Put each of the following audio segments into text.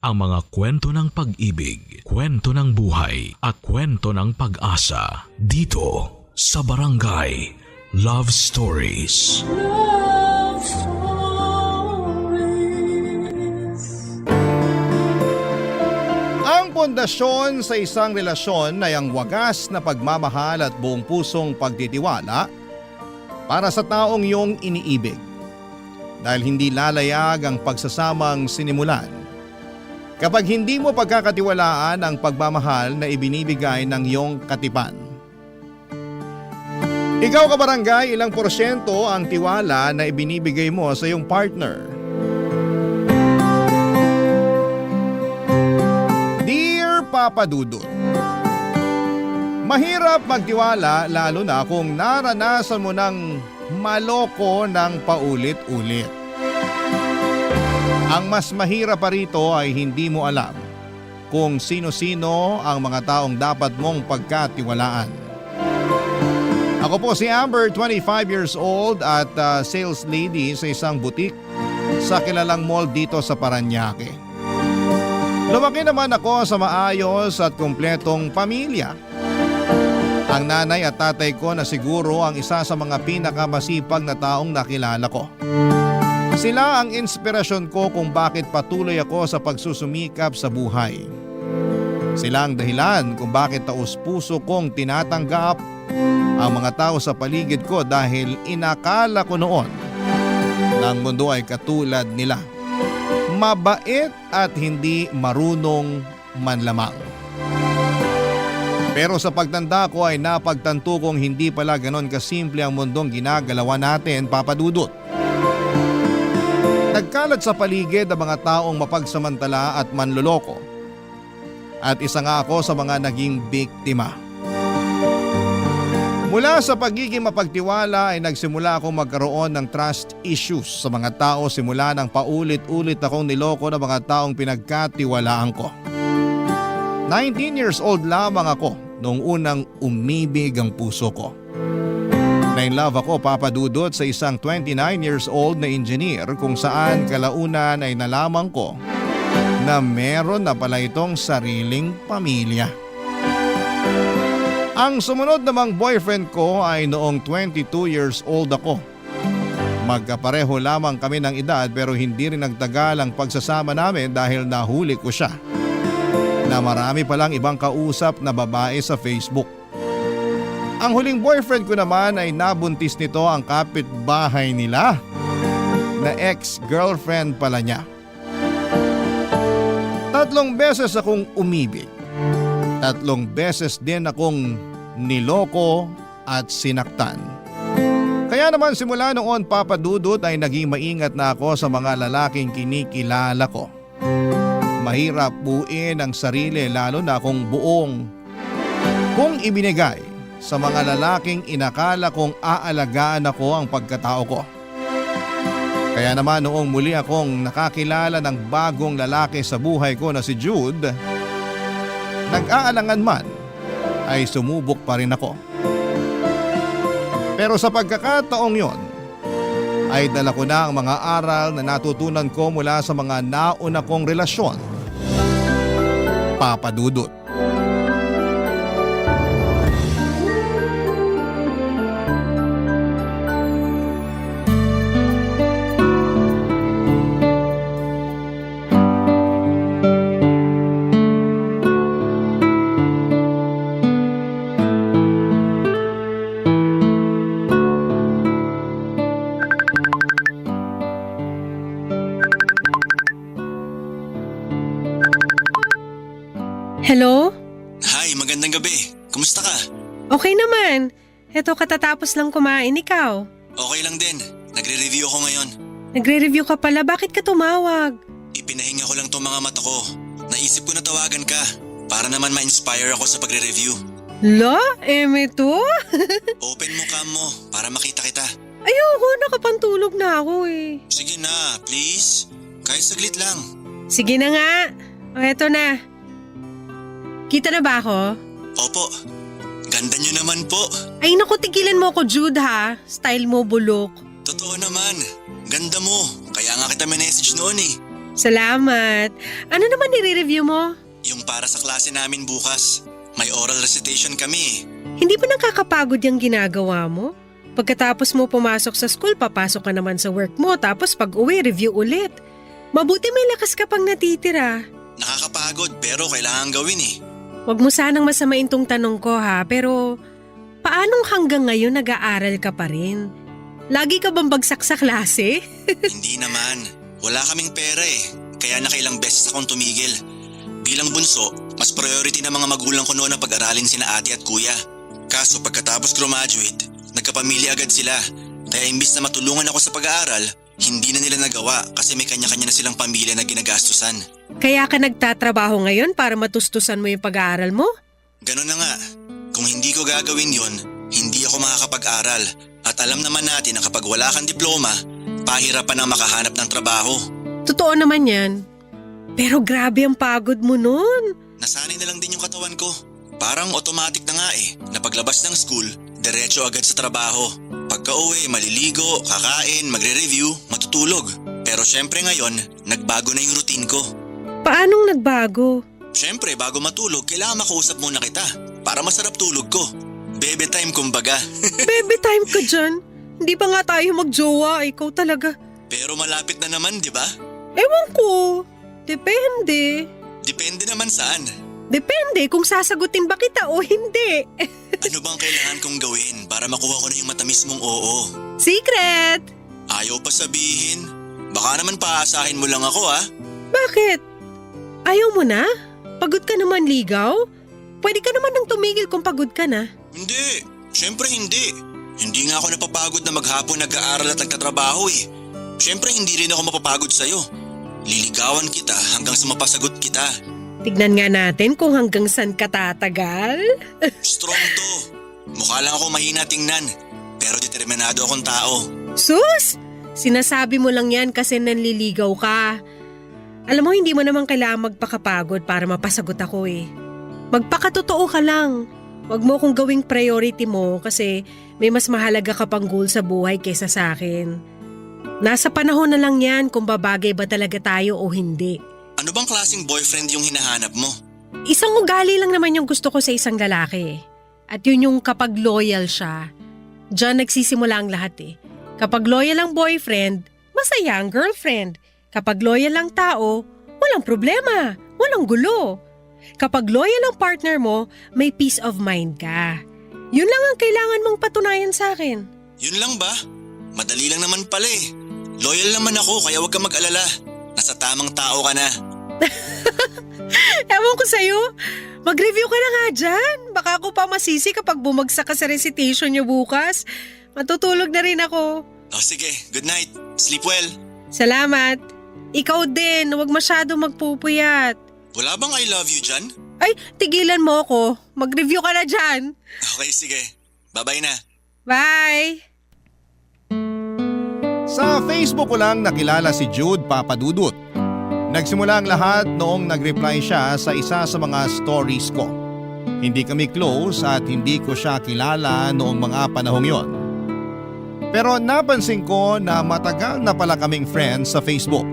ang mga kwento ng pag-ibig, kwento ng buhay at kwento ng pag-asa dito sa Barangay Love Stories. Love Stories. Ang pundasyon sa isang relasyon ay ang wagas na pagmamahal at buong pusong pagtitiwala para sa taong iyong iniibig. Dahil hindi lalayag ang pagsasamang sinimulan kapag hindi mo pagkakatiwalaan ang pagmamahal na ibinibigay ng iyong katipan. Ikaw kabarangay, ilang porsyento ang tiwala na ibinibigay mo sa iyong partner? Dear Papa Dudut, mahirap magtiwala lalo na kung naranasan mo ng maloko ng paulit-ulit. Ang mas mahirap pa rito ay hindi mo alam kung sino-sino ang mga taong dapat mong pagkatiwalaan. Ako po si Amber, 25 years old at sales lady sa isang butik sa kilalang mall dito sa Parañaque. Lumaki naman ako sa maayos at kumpletong pamilya. Ang nanay at tatay ko na siguro ang isa sa mga pinakamasipag na taong nakilala ko. Sila ang inspirasyon ko kung bakit patuloy ako sa pagsusumikap sa buhay. Sila ang dahilan kung bakit taus-puso kong tinatanggap ang mga tao sa paligid ko dahil inakala ko noon na ang mundo ay katulad nila. Mabait at hindi marunong manlamang. Pero sa pagtanda ko ay napagtanto kong hindi pala ganon kasimple ang mundong ginagalawan natin, Papa Dudut. Nagkalat sa paligid ang mga taong mapagsamantala at manloloko. At isa nga ako sa mga naging biktima. Mula sa pagiging mapagtiwala ay nagsimula akong magkaroon ng trust issues sa mga tao simula nang paulit-ulit akong niloko ng mga taong pinagkatiwalaan ko. 19 years old lamang ako noong unang umibig ang puso ko. Na-in-love ako, Papa Dudut, sa isang 29 years old na engineer kung saan kalaunan ay nalaman ko na meron na pala itong sariling pamilya. Ang sumunod namang boyfriend ko ay noong 22 years old ako. Magkapareho lamang kami ng edad pero hindi rin nagtagal ang pagsasama namin dahil nahuli ko siya na marami palang ibang kausap na babae sa Facebook. Ang huling boyfriend ko naman ay nabuntis nito ang kapitbahay nila na ex-girlfriend pala niya. 3 beses akong umibig. 3 beses din akong niloko at sinaktan. Kaya naman simula noon, Papa Dudut, ay naging maingat na ako sa mga lalaking kinikilala ko. Mahirap buuin ang sarili lalo na kung kung ibinigay sa mga lalaking inakala kong aalagaan ako ang pagkatao ko. Kaya naman noong muli akong nakakilala ng bagong lalaki sa buhay ko na si Jude, nag-aalangan man ay sumubok pa rin ako. Pero sa pagkakataong yon, ay dala ko na ang mga aral na natutunan ko mula sa mga nauna kong relasyon, Papa Dudut. Hello? Hi, magandang gabi. Kumusta ka? Okay naman. Eto katatapos lang kumain, ikaw. Okay lang din. Nagre-review ako ngayon. Nagre-review ka pala, bakit ka tumawag? Ipinahinga ko lang tong mga mata ko. Naisip ko na tawagan ka para naman ma-inspire ako sa pagre-review. Lo, eme to? Open mo cam mo para makita kita. Ayoko, nakapantulog na ako eh. Sige na, please. Kahit saglit lang. Sige na nga. O eto na. Kita na ba ako? Opo. Ganda nyo naman po. Ay naku, tigilan mo ako, Jude ha. Style mo bulok. Totoo naman. Ganda mo. Kaya nga kita message noon eh. Salamat. Ano naman nire-review mo? Yung para sa klase namin bukas. May oral recitation kami. Hindi ba nakakapagod yung ginagawa mo? Pagkatapos mo pumasok sa school, papasok ka naman sa work mo, tapos pag uwi, review ulit. Mabuti may lakas ka pang natitira. Nakakapagod pero kailangan gawin eh. Huwag mo sanang masamain tong tanong ko ha, pero paanong hanggang ngayon nag-aaral ka pa rin? Lagi ka bang bagsak sa klase? Hindi naman. Wala kaming pera eh. Kaya nakailang beses akong tumigil. Bilang bunso, mas priority ng mga magulang ko noon ang pag-aralin sina ate at kuya. Kaso pagkatapos graduate, nagkapamilya agad sila. Kaya imbis na matulungan ako sa pag-aaral, hindi na nila nagawa kasi may kanya-kanya na silang pamilya na ginagastusan. Kaya ka nagtatrabaho ngayon para matustusan mo yung pag-aaral mo? Ganun na nga. Kung hindi ko gagawin yon, hindi ako makakapag-aral. At alam naman natin na kapag wala kang diploma, pahirapan ang makahanap ng trabaho. Totoo naman yan. Pero grabe ang pagod mo nun. Nasanay na lang din yung katawan ko. Parang automatic na nga eh, na paglabas ng school, diretso agad sa trabaho. Pagka-uwi, maliligo, kakain, magre-review, matutulog. Pero syempre ngayon, nagbago na yung routine ko. Paanong nagbago? Syempre, bago matulog, kailangan makausap muna kita para masarap tulog ko. Bebe time kumbaga. Baby time ka dyan. Hindi pa nga tayo magjowa, ikaw talaga. Pero malapit na naman, di ba? Ewan ko. Depende. Depende naman saan. Depende kung sasagutin ba kita o hindi. Ano bang kailangan kong gawin para makuha ko na yung matamis mong oo? Secret! Ayaw pa sabihin. Baka naman paasahin mo lang ako ha. Bakit? Ayaw mo na? Pagod ka naman ligaw? Pwede ka naman nang tumigil kung pagod ka na. Hindi. Siyempre hindi. Hindi nga ako napapagod na maghapon nag-aaral at nagtatrabaho eh. Siyempre hindi rin ako mapapagod sa'yo. Liligawan kita hanggang sa mapasagot kita. Tignan nga natin kung hanggang saan ka tatagal. Strong to. Mukha lang ako mahina tingnan. Pero determinado akong tao. Sus! Sinasabi mo lang yan kasi nanliligaw ka. Alam mo, hindi mo naman kailangan magpakapagod para mapasagot ako eh. Magpakatotoo ka lang. Huwag mo kong gawing priority mo kasi may mas mahalaga ka pang goal sa buhay kaysa sa akin. Nasa panahon na lang yan kung babagay ba talaga tayo o hindi. Ano bang klaseng boyfriend yung hinahanap mo? Isang ugali lang naman yung gusto ko sa isang lalaki. At yun yung kapag loyal siya. Diyan nagsisimula ang lahat eh. Kapag loyal ang boyfriend, masaya ang girlfriend. Kapag loyal ang tao, walang problema, walang gulo. Kapag loyal ang partner mo, may peace of mind ka. Yun lang ang kailangan mong patunayan sa akin. Yun lang ba? Madali lang naman pala eh. Loyal naman ako kaya huwag ka mag-alala. Nasa tamang tao ka na. Ewan ko sa'yo, mag-review ka na nga dyan. Baka ako pa masisi kapag bumagsak ka sa recitation niyo bukas. Matutulog na rin ako. Oh sige, good night. Sleep well. Salamat. Ikaw din, huwag masyado magpupuyat. Wala bang I love you dyan? Ay, tigilan mo ako. Mag-review ka na dyan. Okay, sige. Bye-bye na. Bye! Sa Facebook ko lang nakilala si Jude Papadudut. Nagsimula ang lahat noong nag-reply siya sa isa sa mga stories ko. Hindi kami close at hindi ko siya kilala noong mga panahong yon. Pero napansin ko na matagal na pala kaming friends sa Facebook.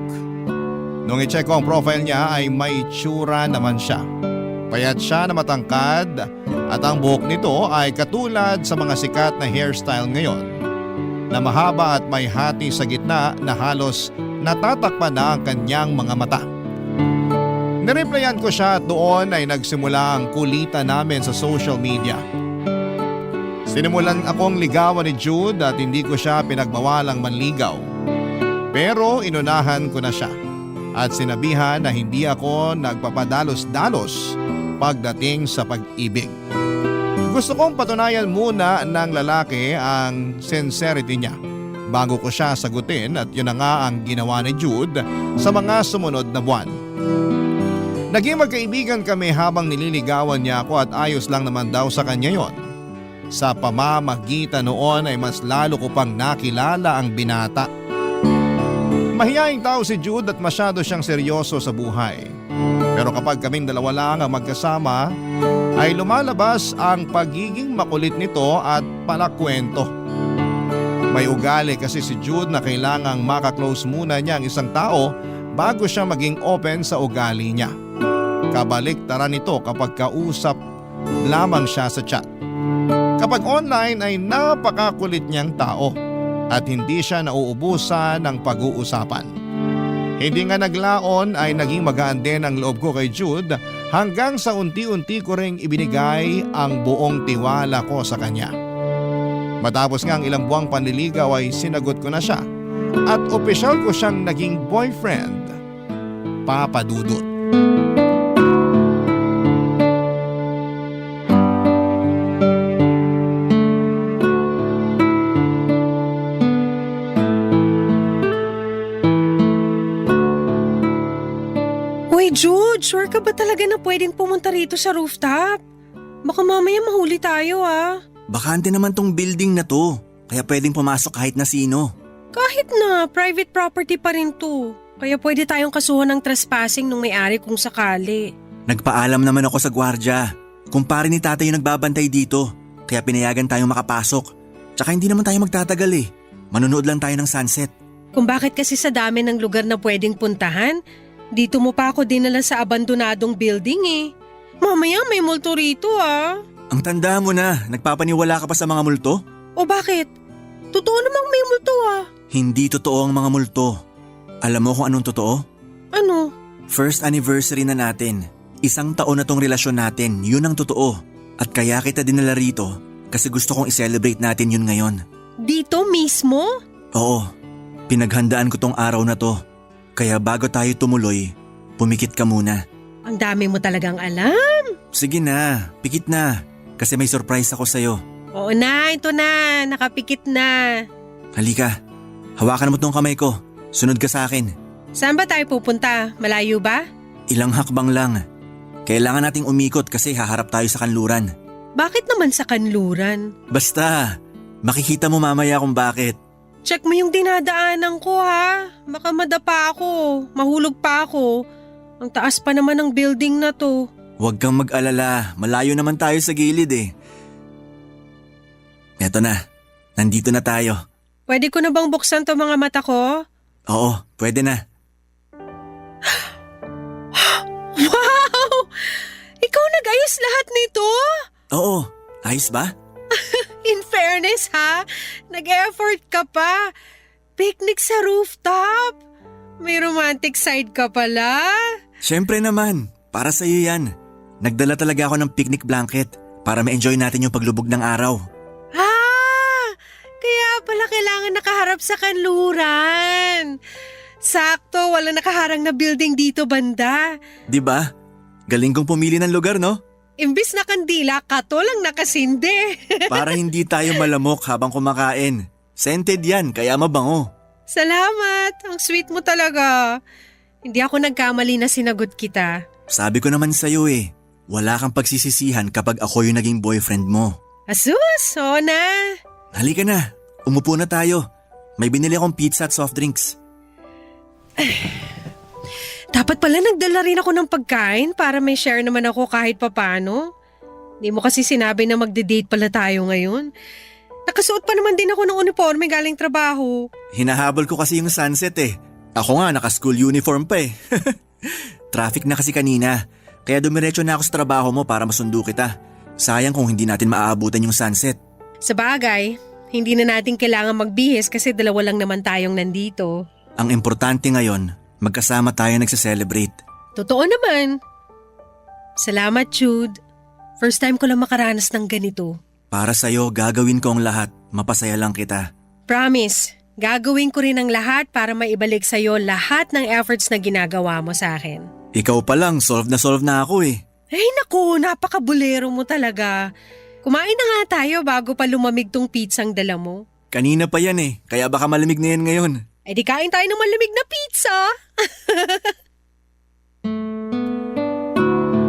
Nung i-check ko ang profile niya ay may tsura naman siya. Payat siya na matangkad at ang buhok nito ay katulad sa mga sikat na hairstyle ngayon na mahaba at may hati sa gitna na halos natatakpan na ang kanyang mga mata. Nireplyan ko siya at doon ay nagsimula ang kulitan namin sa social media. Sinimulan akong ligawan ni Jude at hindi ko siya pinagbawalang manligaw. Pero inunahan ko na siya at sinabihan na hindi ako nagpapadalos-dalos pagdating sa pag-ibig. Gusto kong patunayan muna ng lalaki ang sincerity niya bago ko siya sagutin at yun na nga ang ginawa ni Jude sa mga sumunod na buwan. Naging magkaibigan kami habang nililigawan niya ako at ayos lang naman daw sa kanya yon. Sa pamamagitan noon ay mas lalo ko pang nakilala ang binata. Mahiyaing tao si Jude at masyado siyang seryoso sa buhay. Pero kapag kaming dalawa lang ang magkasama, ay lumalabas ang pagiging makulit nito at palakwento. May ugali kasi si Jude na kailangang makaklose muna niya ang isang tao bago siya maging open sa ugali niya. Kabaliktaran nito kapag kausap lamang siya sa chat. Kapag online ay napakakulit niyang tao at hindi siya nauubusan ng pag-uusapan. Hindi nga naglaon ay naging magaan din ang loob ko kay Jude hanggang sa unti-unti ko ring ibinigay ang buong tiwala ko sa kanya. Matapos nga ang ilang buwang panliligaw ay sinagot ko na siya at opisyal ko siyang naging boyfriend, Papa Dudut. Uy Jude, sure ka ba talaga na pwedeng pumunta rito sa rooftop? Baka mamaya mahuli tayo ah. Bakante naman tong building na to, kaya pwedeng pumasok kahit na sino. Kahit na, private property pa rin to. Kaya pwede tayong kasuhan ng trespassing nung may-ari kung sakali. Nagpaalam naman ako sa gwardya. Kumpare ni tatay yung nagbabantay dito, kaya pinayagan tayong makapasok. Tsaka hindi naman tayo magtatagal eh. Manonood lang tayo ng sunset. Kung bakit kasi sa dami ng lugar na pwedeng puntahan, dito mo pa ako dinala sa abandonadong building eh. Mamaya may multo rito ah. Ang tanda mo na, nagpapaniwala ka pa sa mga multo? O bakit? Totoo namang may multo ah. Hindi totoo ang mga multo. Alam mo kung anong totoo? Ano? First anniversary na natin. 1 taon na tong relasyon natin, yun ang totoo. At kaya kita dinala rito kasi gusto kong i-celebrate natin yun ngayon. Dito mismo? Oo, pinaghandaan ko tong araw na to. Kaya bago tayo tumuloy, pumikit ka muna. Ang dami mo talagang alam. Sige na, pikit na. Kasi may surprise ako sa'yo. Oo na, ito na. Nakapikit na. Halika, hawakan mo tong kamay ko. Sunod ka sa akin. Saan ba tayo pupunta? Malayo ba? Ilang hakbang lang. Kailangan nating umikot kasi haharap tayo sa kanluran. Bakit naman sa kanluran? Basta, makikita mo mamaya kung bakit. Check mo yung dinadaanan ko ha. Baka madapa ako. Mahulog pa ako. Ang taas pa naman ng building na to. Huwag kang mag-alala, malayo naman tayo sa gilid eh. Eto na, nandito na tayo. Pwede ko na bang buksan to mga mata ko? Oo, pwede na. Wow! Ikaw nag-ayos lahat nito? Oo, ayos ba? In fairness ha, nag-effort ka pa. Picnic sa rooftop. May romantic side ka pala. Siyempre naman, para sa'yo yan. Nagdala talaga ako ng picnic blanket para ma-enjoy natin yung paglubog ng araw. Kaya pala kailangan nakaharap sa kanluran. Sakto, wala nakaharang na building dito banda. Di ba? Galing kong pumili ng lugar, no? Imbis na kandila, kato lang nakasinde. Para hindi tayo malamok habang kumakain. Scented yan, kaya mabango. Salamat, ang sweet mo talaga. Hindi ako nagkamali na sinagot kita. Sabi ko naman sa'yo eh, wala kang pagsisisihan kapag ako yung naging boyfriend mo. Asus, oo na. Halika na, umupo na tayo. May binili akong pizza at soft drinks. Dapat pala nagdala rin ako ng pagkain para may share naman ako kahit papano. Hindi mo kasi sinabi na magde-date pala tayo ngayon. Nakasuot pa naman din ako ng uniforme galing trabaho. Hinahabol ko kasi yung sunset eh. Ako nga naka-school uniform pa eh. Traffic na kasi kanina, kaya dumiretso na ako sa trabaho mo para masundo kita. Sayang kung hindi natin maaabutan yung sunset. Sa bagay, hindi na natin kailangan magbihis kasi dalawa lang naman tayong nandito. Ang importante ngayon, magkasama tayo nagse-celebrate. Totoo naman. Salamat, Jude. First time ko lang makaranas ng ganito. Para sa'yo, gagawin ko ang lahat. Mapasaya lang kita. Promise, gagawin ko rin ang lahat para maibalik sa'yo lahat ng efforts na ginagawa mo sa akin. Ikaw pa lang, solve na ako eh. Ay naku, napakabulero mo talaga. Kumain na nga tayo bago pa lumamig tong pizzang dala mo. Kanina pa yan eh, kaya baka malamig na yan ngayon. Eh di kain tayo ng malamig na pizza.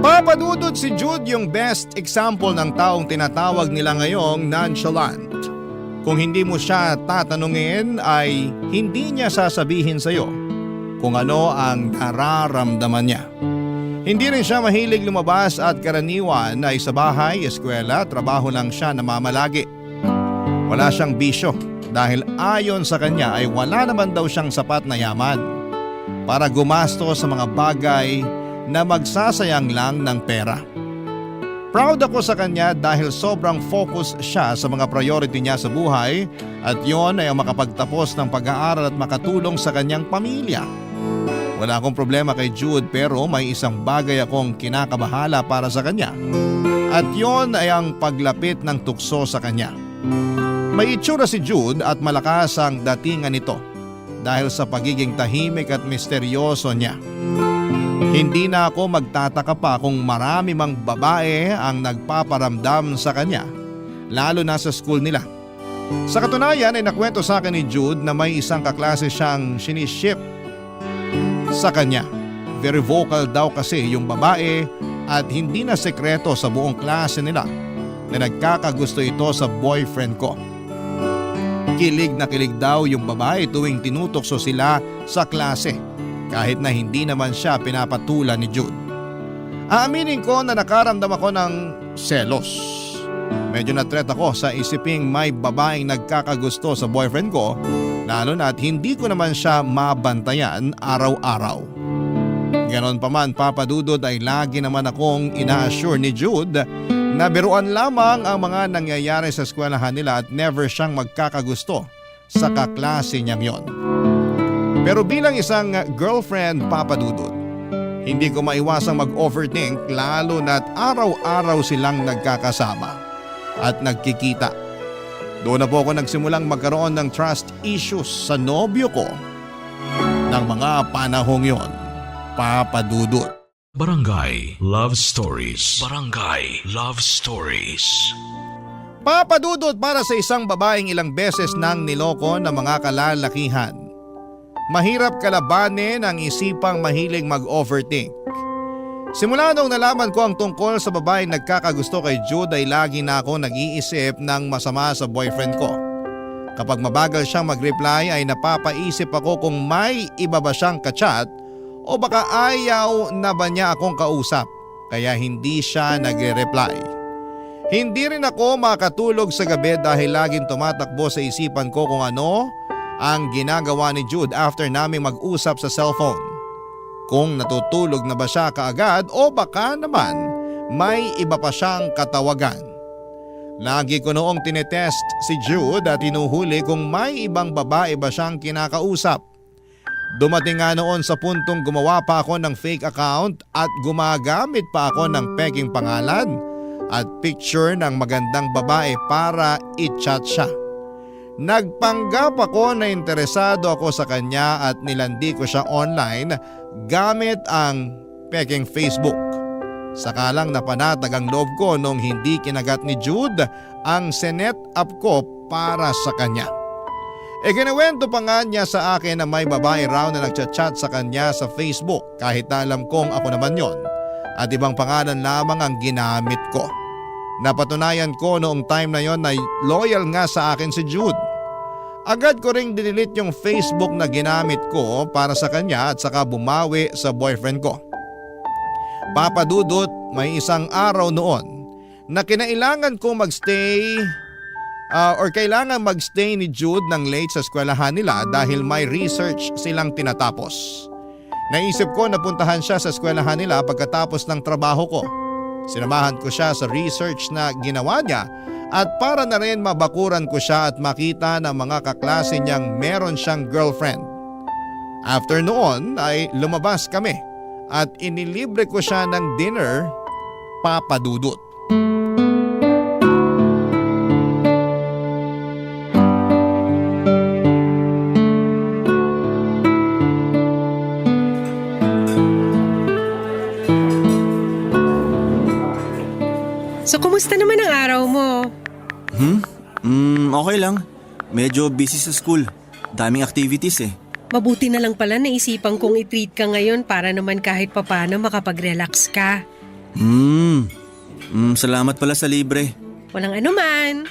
Papadudod si Jude yung best example ng taong tinatawag nila ngayong nonchalant. Kung hindi mo siya tatanungin ay hindi niya sasabihin sa'yo kung ano ang nararamdaman niya. Hindi rin siya mahilig lumabas at karaniwan ay sa bahay, eskwela, trabaho lang siya namamalagi. Wala siyang bisyo dahil ayon sa kanya ay wala naman daw siyang sapat na yaman. para gumasto sa mga bagay na magsasayang lang ng pera. Proud ako sa kanya dahil sobrang focus siya sa mga priority niya sa buhay at yon ay ang makapagtapos ng pag-aaral at makatulong sa kanyang pamilya. Wala akong problema kay Jude pero may isang bagay akong kinakabahala para sa kanya at yon ay ang paglapit ng tukso sa kanya. May itsura si Jude at malakas ang datingan nito dahil sa pagiging tahimik at misteryoso niya. Hindi na ako magtataka pa kung marami mang babae ang nagpaparamdam sa kanya, lalo na sa school nila. Sa katunayan ay nakwento sa akin ni Jude na may isang kaklase siyang siniship sa kanya. Very vocal daw kasi yung babae at hindi na sekreto sa buong klase nila na nagkakagusto ito sa boyfriend ko. Kilig na kilig daw yung babae tuwing tinutokso sila sa klase. Kahit na hindi naman siya pinapatulan ni Jude. Aaminin ko na nakaramdam ako ng selos. Medyo na-threat ako sa isiping may babaeng nagkakagusto sa boyfriend ko, lalo na at hindi ko naman siya mabantayan araw-araw. Ganon pa man, Papa Dudut, ay lagi naman akong ina-assure ni Jude na biruan lamang ang mga nangyayari sa eskwelahan nila at never siyang magkakagusto sa kaklase niyang yon. Pero bilang isang girlfriend, Papa Dudut, hindi ko maiwasang mag-overthink lalo na't araw-araw silang nagkakasama at nagkikita. Doon na po ako nagsimulang magkaroon ng trust issues sa nobyo ko ng mga panahong yon, Papa Dudut. Barangay Love Stories. Barangay Love Stories. Papa Dudut, para sa isang babaeng ilang beses nang niloko ng mga kalalakihan, mahirap kalabanin ang isipang mahilig mag-overthink. Simula nung nalaman ko ang tungkol sa babaeng nagkakagusto kay Jude ay lagi na ako nag-iisip ng masama sa boyfriend ko. Kapag mabagal siyang mag-reply ay napapaisip ako kung may iba ba siyang kachat o baka ayaw na ba niya akong kausap kaya hindi siya nagre-reply. Hindi rin ako makatulog sa gabi dahil laging tumatakbo sa isipan ko kung ano ang ginagawa ni Jude after naming mag-usap sa cellphone. Kung natutulog na ba siya kaagad o baka naman may iba pa siyang katawagan. Lagi ko noong tinetest si Jude at hinuhuli kung may ibang babae ba siyang kinakausap. Dumating nga noon sa puntong gumawa pa ako ng fake account at gumagamit pa ako ng peking pangalan at picture ng magandang babae para i-chat siya. Nagpanggap ako na interesado ako sa kanya at nilandi ko siya online gamit ang peking Facebook. Saka lang napanatag ang loob ko nung hindi kinagat ni Jude ang sinet up ko para sa kanya. Ikinuwento pa nga niya sa akin na may babae raw na nagchat-chat sa kanya sa Facebook kahit na alam kong ako naman yon at ibang pangalan lamang ang ginamit ko. Napatunayan ko noong time na yon na loyal nga sa akin si Jude. Agad ko ring dinilit yung Facebook na ginamit ko para sa kanya at saka bumawi sa boyfriend ko. Papa Dudut, may isang araw noon na kailangan magstay ni Jude ng late sa eskwelahan nila dahil may research silang tinatapos. Naisip ko na puntahan siya sa eskwelahan nila pagkatapos ng trabaho ko. Sinamahan ko siya sa research na ginawa niya at para na rin mabakuran ko siya at makita ng mga kaklase niyang meron siyang girlfriend. After noon ay lumabas kami at inilibre ko siya ng dinner, Papa Dudut. So, kumusta naman ang araw mo? Okay lang. Medyo busy sa school. Daming activities eh. Mabuti na lang pala naisipan kong i-treat ka ngayon para naman kahit papano makapag-relax ka. Salamat pala sa libre. Walang anuman.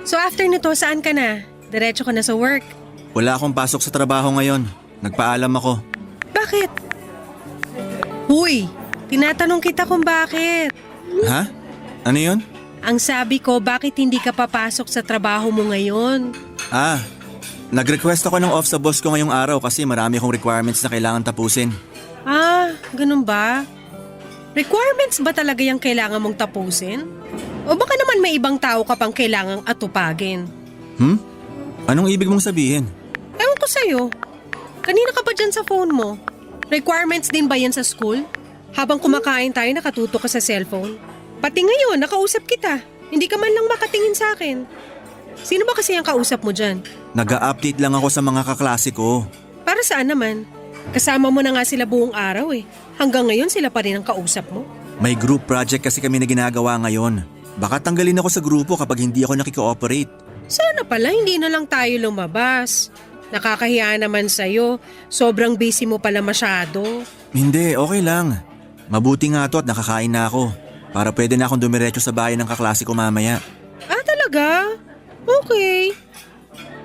So after nito, saan ka na? Diretso ka na sa work? Wala akong pasok sa trabaho ngayon. Nagpaalam ako. Bakit? Huy, tinatanong kita kung bakit. Ha? Ano yun? Ang sabi ko, bakit hindi ka papasok sa trabaho mo ngayon? Nag-request ako ng off sa boss ko ngayong araw kasi marami akong requirements na kailangan tapusin. Ah, ganun ba? Requirements ba talaga yung kailangan mong tapusin? O baka naman may ibang tao ka pang kailangang atupagin? Anong ibig mong sabihin? Ewan ko sa'yo. Kanina ka pa dyan sa phone mo. Requirements din ba yan sa school? Habang kumakain tayo, nakatuto ka sa cellphone. Pati ngayon, nakausap kita. Hindi ka man lang makatingin sa akin. Sino ba kasi ang kausap mo dyan? Nag-a-update lang ako sa mga kaklase ko. Para saan naman? Kasama mo na nga sila buong araw eh. Hanggang ngayon sila pa rin ang kausap mo. May group project kasi kami na ginagawa ngayon. Baka tanggalin ako sa grupo kapag hindi ako nakikooperate. Sana pala hindi na lang tayo lumabas. Nakakahiya naman sa'yo. Sobrang busy mo pala masyado. Hindi, okay lang. Mabuti nga to at nakakain na ako. Para pwede na akong dumiretso sa bahay ng kaklase ko mamaya. Ah, talaga? Okay.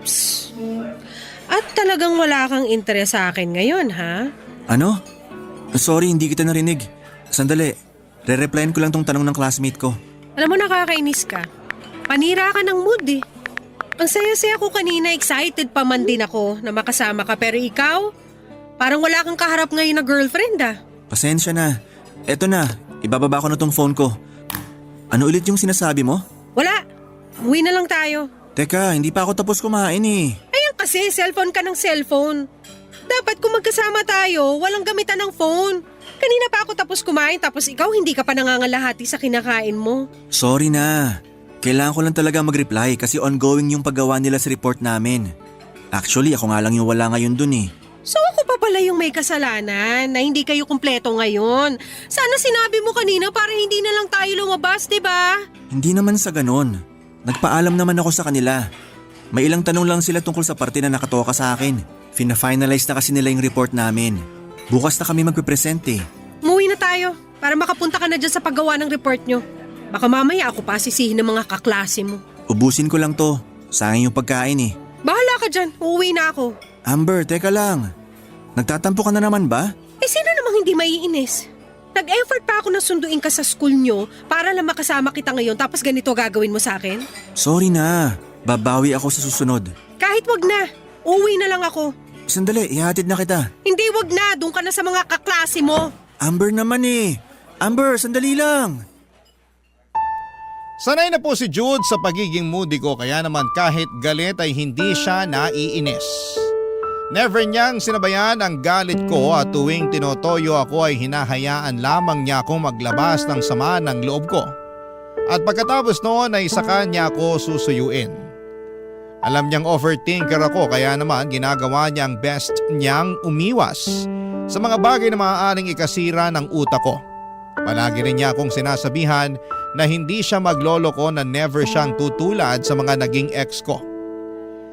Psst. At talagang wala kang interes sa akin ngayon, ha? Ano? Sorry, hindi kita narinig. Sandali, re-replyan ko lang tong tanong ng classmate ko. Alam mo, nakakainis ka. Panira ka ng mood eh. Ang saya-saya ko kanina, excited pa man din ako na makasama ka. Pero ikaw, parang wala kang kaharap ngayon na girlfriend ah. Pasensya na. Eto na, ibababa ko na tong phone ko. Ano ulit yung sinasabi mo? Wala. Uwi na lang tayo. Teka, hindi pa ako tapos kumain eh. Ayan kasi, cellphone ka ng cellphone. Dapat kung magkasama tayo, walang gamitan ng phone. Kanina pa ako tapos kumain tapos ikaw hindi ka pa nangangalahati sa kinakain mo. Sorry na. Kailangan ko lang talaga mag-reply kasi ongoing yung paggawa nila sa report namin. Actually, ako nga lang yung wala ngayon dun eh. So ako pa pala yung may kasalanan na hindi kayo kumpleto ngayon. Sana sinabi mo kanina para hindi na lang tayo lumabas, di ba? Hindi naman sa ganon. Nagpaalam naman ako sa kanila. May ilang tanong lang sila tungkol sa parte na nakatoka sa akin. Fina-finalize na kasi nila yung report namin. Bukas na kami magpipresent eh. Umuwi na tayo para makapunta ka na dyan sa paggawa ng report nyo. Baka mamaya ako pa sisihin ng mga kaklase mo. Ubusin ko lang to. Sayang yung pagkain eh. Bahala ka dyan, uuwi na ako. Amber, teka lang. Nagtatampo ka na naman ba? Eh sino namang hindi maiinis? Nag-effort pa ako na sunduin ka sa school nyo para lang makasama kita ngayon tapos ganito gagawin mo sa akin? Sorry na. Babawi ako sa susunod. Kahit wag na, uuwi na lang ako. Sandali, ihatid na kita. Hindi wag na, doon ka na sa mga kaklase mo. Amber naman eh. Amber, sandali lang. Sanay na po si Jude sa pagiging moody ko kaya naman kahit galit ay hindi siya naiinis. Never niyang sinabayan ang galit ko at tuwing tinotoyo ako ay hinahayaan lamang niya akong maglabas ng sama ng loob ko. At pagkatapos noon ay saka niya ako susuyuin. Alam niyang overthinker ako kaya naman ginagawa niya ang best niyang umiwas sa mga bagay na maaaring ikasira ng utak ko. Palagi rin niya akong sinasabihan na hindi siya magloloko na never siyang tutulad sa mga naging ex ko.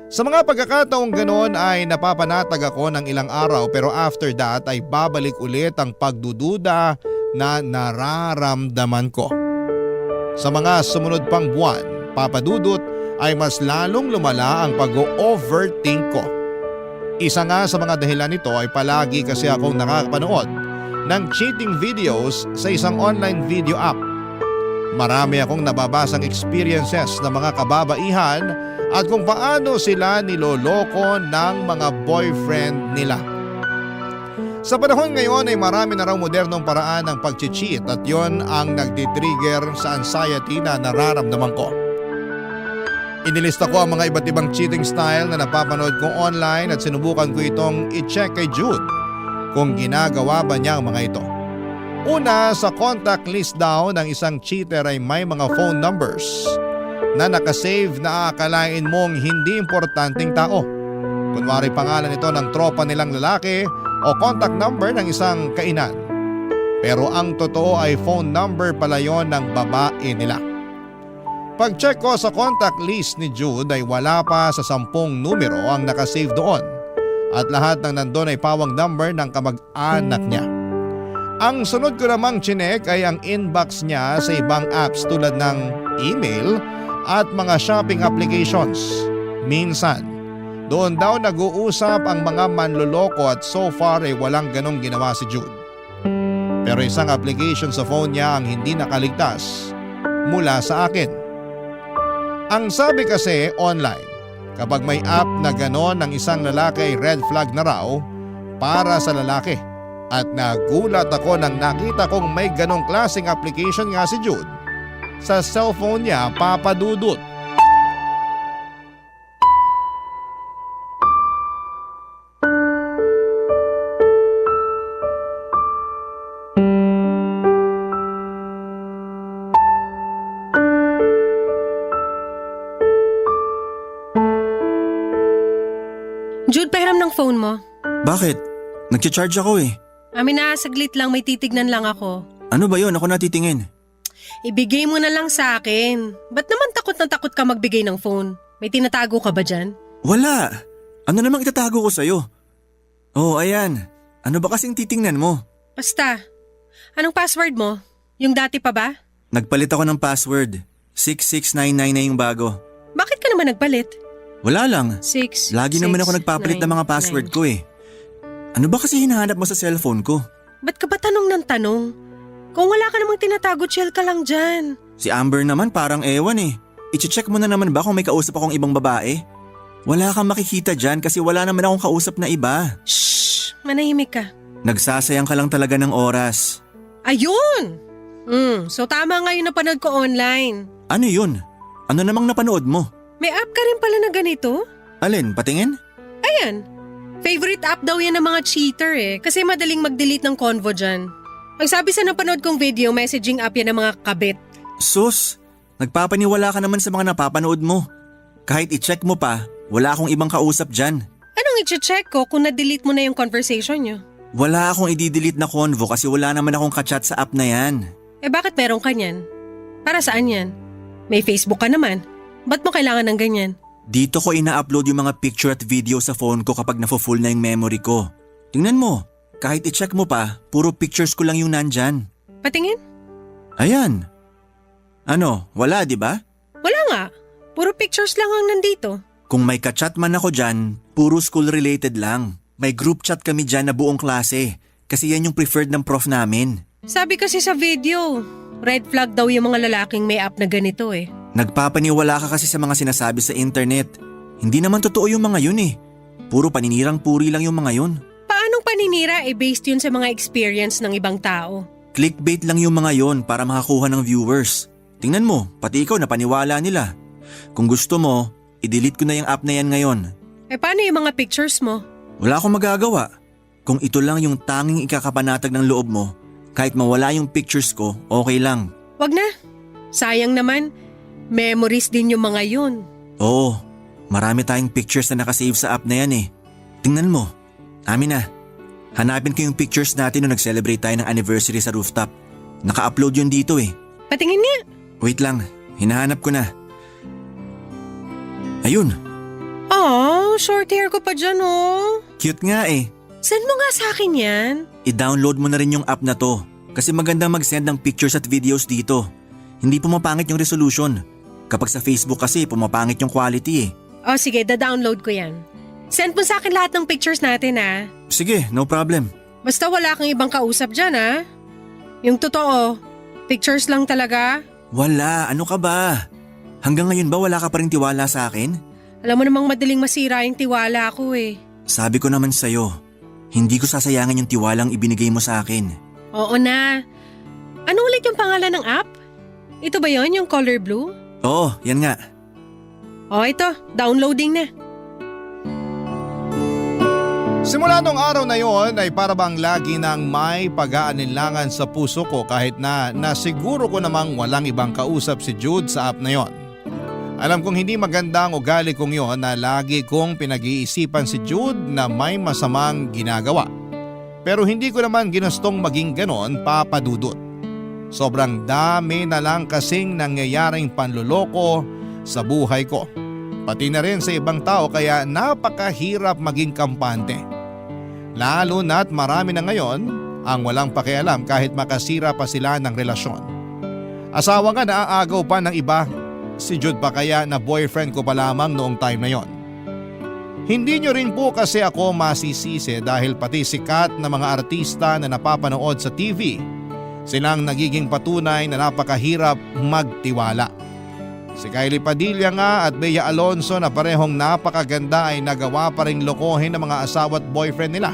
Sa mga pagkakataong ganoon ay napapanatag ako ng ilang araw pero after that ay babalik ulit ang pagdududa na nararamdaman ko. Sa mga sumunod pang buwan, papadudot ay mas lalong lumala ang pag-overthink ko. Isa nga sa mga dahilan nito ay palagi kasi akong nakakapanood ng cheating videos sa isang online video app. Marami akong nababasang experiences ng mga kababaihan at kung paano sila niloloko ng mga boyfriend nila. Sa panahon ngayon ay marami na raw modernong paraan ng pag-cheat at yon ang nagtitrigger sa anxiety na nararamdaman ko. Inilista ko ang mga iba't ibang cheating style na napapanood ko online at sinubukan ko itong i-check kay Jude kung ginagawa ba niya ang mga ito. Una, sa contact list daw ng isang cheater ay may mga phone numbers na nakasave na aakalain mong hindi importanteng tao. Kunwari pangalan ito ng tropa nilang lalaki o contact number ng isang kainan. Pero ang totoo ay phone number pala yon ng babae nila. Pag-check ko sa contact list ni Jude ay wala pa sa 10 numero ang nakasave doon. At lahat ng nandun ay pawang number ng kamag-anak niya. Ang sunod ko namang chinek ay ang inbox niya sa ibang apps tulad ng email at mga shopping applications. Minsan, doon daw nag-uusap ang mga manloloko at so far ay walang ganong ginawa si Jude. Pero isang application sa phone niya ang hindi nakaligtas mula sa akin. Ang sabi kasi online, Kapag may app na ganon ng isang lalaki ay red flag na raw para sa lalaki. At nagulat ako nang nakita kong may ganong klaseng application nga si Jude. Sa cellphone niya, Papa Dudut. Jude, pahiram ng phone mo. Bakit? Nagcha-charge ako eh. Amin na, saglit lang, may titignan lang ako. Ano ba yun? Ako natitingin. Ibigay mo na lang sa akin. Ba't naman takot na takot ka magbigay ng phone? May tinatago ka ba dyan? Wala. Ano namang itatago ko sa'yo? Oh, ayan. Ano ba kasing titingnan mo? Basta. Anong password mo? Yung dati pa ba? Nagpalit ako ng password. 6699 na yung bago. Bakit ka naman nagpalit? Wala lang. 6, Lagi naman ako nagpapalit ng mga password ko eh. Ano ba kasi hinahanap mo sa cellphone ko? Ba't ka ba tanong ng tanong? Kung wala ka namang tinatago, chill ka lang dyan. Si Amber naman parang ewan eh. I-check mo na naman ba kung may kausap akong ibang babae? Wala kang makikita dyan kasi wala naman akong kausap na iba. Shhh! Manahimik ka. Nagsasayang ka lang talaga ng oras. Ayun! So tama nga yung napanood ko online. Ano yun? Ano namang napanood mo? May app ka rin pala na ganito? Alin, patingin? Ayan. Favorite app daw yan ng mga cheater kasi madaling mag-delete ng convo dyan. Ang sabi sa napanood kong video, messaging app yan ng mga kabit. Sus, nagpapaniwala ka naman sa mga napapanood mo. Kahit i-check mo pa, wala akong ibang kausap dyan. Anong i-check ko kung na-delete mo na yung conversation nyo? Wala akong i-delete na convo kasi wala naman akong kachat sa app na yan. Bakit meron ka niyan? Para saan yan? May Facebook ka naman. Ba't mo kailangan ng ganyan? Dito ko ina-upload yung mga picture at video sa phone ko kapag nafo-full na yung memory ko. Tingnan mo, kahit i-check mo pa, puro pictures ko lang yung nandyan. Patingin? Ayan. Ano, wala di ba? Wala nga. Puro pictures lang ang nandito. Kung may kachat man ako dyan, puro school related lang. May group chat kami dyan na buong klase. Kasi yan yung preferred ng prof namin. Sabi kasi sa video, red flag daw yung mga lalaking may app na ganito Nagpapaniwala ka kasi sa mga sinasabi sa internet. Hindi naman totoo yung mga yun eh. Puro paninirang puri lang yung mga yun. Paanong paninira based yun sa mga experience ng ibang tao? Clickbait lang yung mga yun para makakuha ng viewers. Tingnan mo, pati ikaw napaniwala nila. Kung gusto mo, i-delete ko na yung app na yan ngayon. Paano yung mga pictures mo? Wala akong magagawa. Kung ito lang yung tanging ikakapanatag ng loob mo, kahit mawala yung pictures ko, okay lang. Wag na. Sayang naman. Memories din yung mga yun. Oo, marami tayong pictures na nakasave sa app na yan eh. Tingnan mo. Amin na. Hanapin ko yung pictures natin nung nag-celebrate tayo ng anniversary sa rooftop. Naka-upload yun dito eh. Patingin nga. Wait lang, hinahanap ko na. Ayun, Oh, short hair ko pa dyan cute nga eh. Send mo nga sa akin yan. I-download mo na rin yung app na to. Kasi maganda mag-send ng pictures at videos dito. Hindi pumapangit yung resolution. Kapag sa Facebook kasi pumapangit yung quality eh. Sige, da-download ko yan. Send mo sa akin lahat ng pictures natin Sige, no problem. Basta wala kang ibang kausap dyan Yung totoo, pictures lang talaga. Wala, ano ka ba? Hanggang ngayon ba wala ka pa rin tiwala sa akin? Alam mo namang madaling masira yung tiwala ko Sabi ko naman sa'yo, hindi ko sasayangin yung tiwalang ibinigay mo sa akin. Oo na. Ano ulit yung pangalan ng app? Ito ba yon yung color blue? Oo, yan nga. Ito, downloading na. Simula nung araw na yon ay parabang lagi nang may pag-aalinlangan sa puso ko kahit na nasiguro ko namang walang ibang kausap si Jude sa app na yon. Alam kong hindi maganda ang ugali kong yon na lagi kong pinag-iisipan si Jude na may masamang ginagawa. Pero hindi ko naman ginustong maging ganon, Papa Dudut. Sobrang dami na lang kasing nangyayaring panloloko sa buhay ko. Pati na rin sa ibang tao kaya napakahirap maging kampante. Lalo na't marami na ngayon ang walang pakialam kahit makasira pa sila ng relasyon. Asawa nga naaagaw pa ng iba, si Jude pa kaya na boyfriend ko pa lamang noong time na yon. Hindi nyo rin po kasi ako masisisi dahil pati sikat na mga artista na napapanood sa TV, silang nagiging patunay na napakahirap magtiwala. Si Kylie Padilla nga at Bea Alonso na parehong napakaganda ay nagawa pa ring lokohin ng mga asawa at boyfriend nila.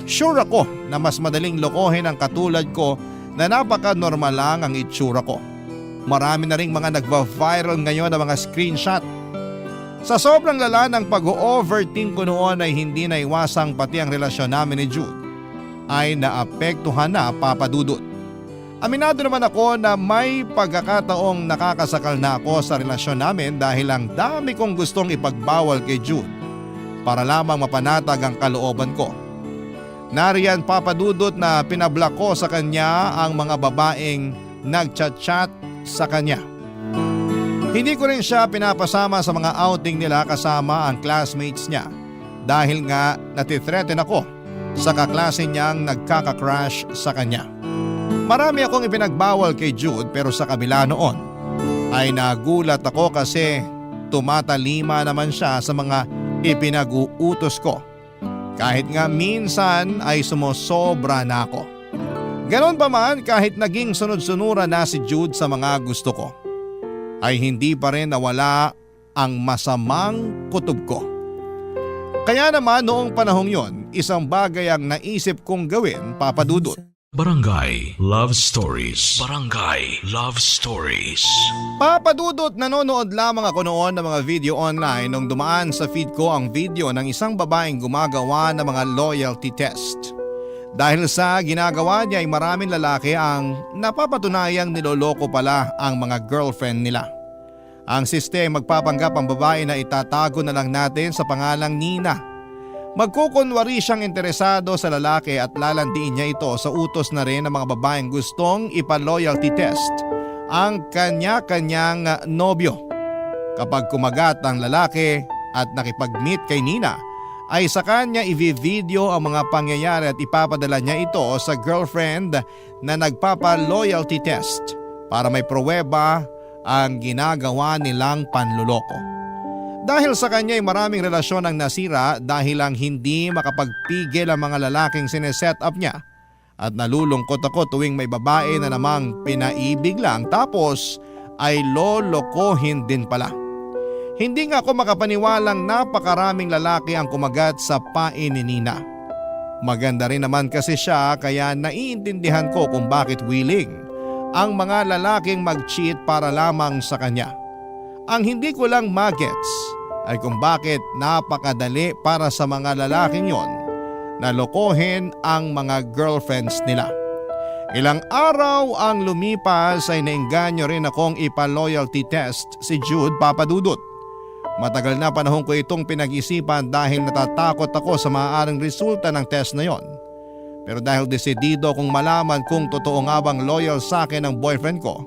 Sure ako na mas madaling lokohin ang katulad ko na napaka-normal lang ang itsura ko. Marami na ring mga nagva-viral ngayon ng mga screenshot. Sa sobrang lala ng pag-overthink ko noon ay hindi naiwasang pati ang relasyon namin ni Jude ay naapektuhan na, Papa Dudut. Aminado naman ako na may pagkakataong nakakasakal na ako sa relasyon namin dahil ang dami kong gustong ipagbawal kay Jude para lamang mapanatag ang kalooban ko. Nariyan, Papa Dudut, na pinablock ko sa kanya ang mga babaeng nagchat-chat sa kanya. Hindi ko rin siya pinapasama sa mga outing nila kasama ang classmates niya dahil nga natithreaten ako sa kaklase niyang nagkaka-crush sa kanya. Marami akong ipinagbawal kay Jude pero sa kabila noon ay nagulat ako kasi tumatalima naman siya sa mga ipinag-uutos ko. Kahit nga minsan ay sumosobra na ako. Ganon pa man, kahit naging sunod-sunuran na si Jude sa mga gusto ko, ay hindi pa rin nawala ang masamang kutob ko. Kaya naman noong panahong yon, isang bagay ang naisip kong gawin, Papa Dudut. Barangay Love Stories. Barangay Love Stories. Papa Dudut, nanonood lamang ako noon ng mga video online nung dumaan sa feed ko ang video ng isang babaeng gumagawa ng mga loyalty test. Dahil sa ginagawa niya ay maraming lalaki ang napapatunayang niloloko pala ang mga girlfriend nila. Ang sistema magpapanggap ang babae na itatago na lang natin sa pangalang Nina. Magkukunwari siyang interesado sa lalaki at lalandiin niya ito sa utos na rin ng mga babaeng gustong ipa-loyalty test ang kanya-kanyang nobyo. Kapag kumagat ang lalaki at nakipag-meet kay Nina, ay sa kanya i-video ang mga pangyayari at ipapadala niya ito sa girlfriend na nagpapa-loyalty test para may pruweba ang ginagawa nilang panluloko. Dahil sa kanya ay maraming relasyon ang nasira dahil lang hindi makapagpigil ang mga lalaking sineset up niya at nalulungkot ako tuwing may babae na namang pinaibig lang tapos ay lolokohin din pala. Hindi nga ako makapaniwalang napakaraming lalaki ang kumagat sa pain ni Nina. Maganda rin naman kasi siya kaya naiintindihan ko kung bakit willing ang mga lalaking mag-cheat para lamang sa kanya. Ang hindi ko lang magets ay kung bakit napakadali para sa mga lalaking yon na lokohin ang mga girlfriends nila. Ilang araw ang lumipas ay nainganyo rin akong ipa-loyalty test si Jude, Papa Dudut. Matagal na panahon ko itong pinag-isipan dahil natatakot ako sa maaaring resulta ng test na yon. Pero dahil desidido kong malaman kung totoo nga bang loyal sa akin ang boyfriend ko,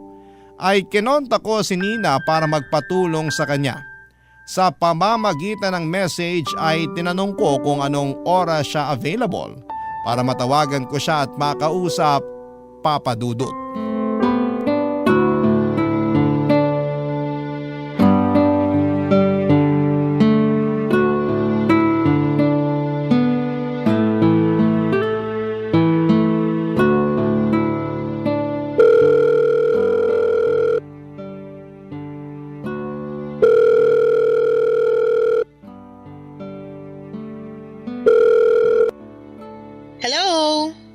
ay kinontak ko si Nina para magpatulong sa kanya. Sa pamamagitan ng message ay tinanong ko kung anong oras siya available para matawagan ko siya at makausap, Papa Dudut.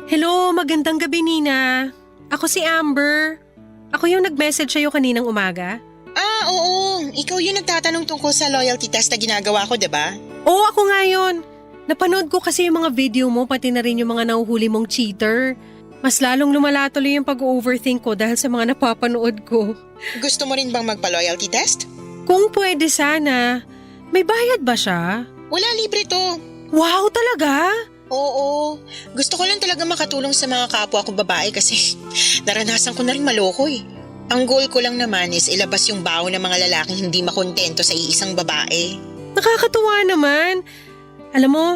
Hello, magandang gabi Nina. Ako si Amber. Ako yung nag-message sa'yo kaninang umaga. Oo. Ikaw yung nagtatanong tungkol sa loyalty test na ginagawa ko, diba? Oo, ako nga yun. Napanood ko kasi yung mga video mo pati na rin yung mga nahuhuli mong cheater. Mas lalong lumala tuloy yung pag-overthink ko dahil sa mga napapanood ko. Gusto mo rin bang magpa-loyalty test? Kung pwede sana. May bayad ba siya? Wala, libre to. Wow, talaga? Oo. Gusto ko lang talaga makatulong sa mga kapwa ko babae kasi naranasan ko na rin maloko eh. Ang goal ko lang naman is ilabas yung baon ng mga lalaking hindi makontento sa iisang babae. Nakakatuwa naman. Alam mo,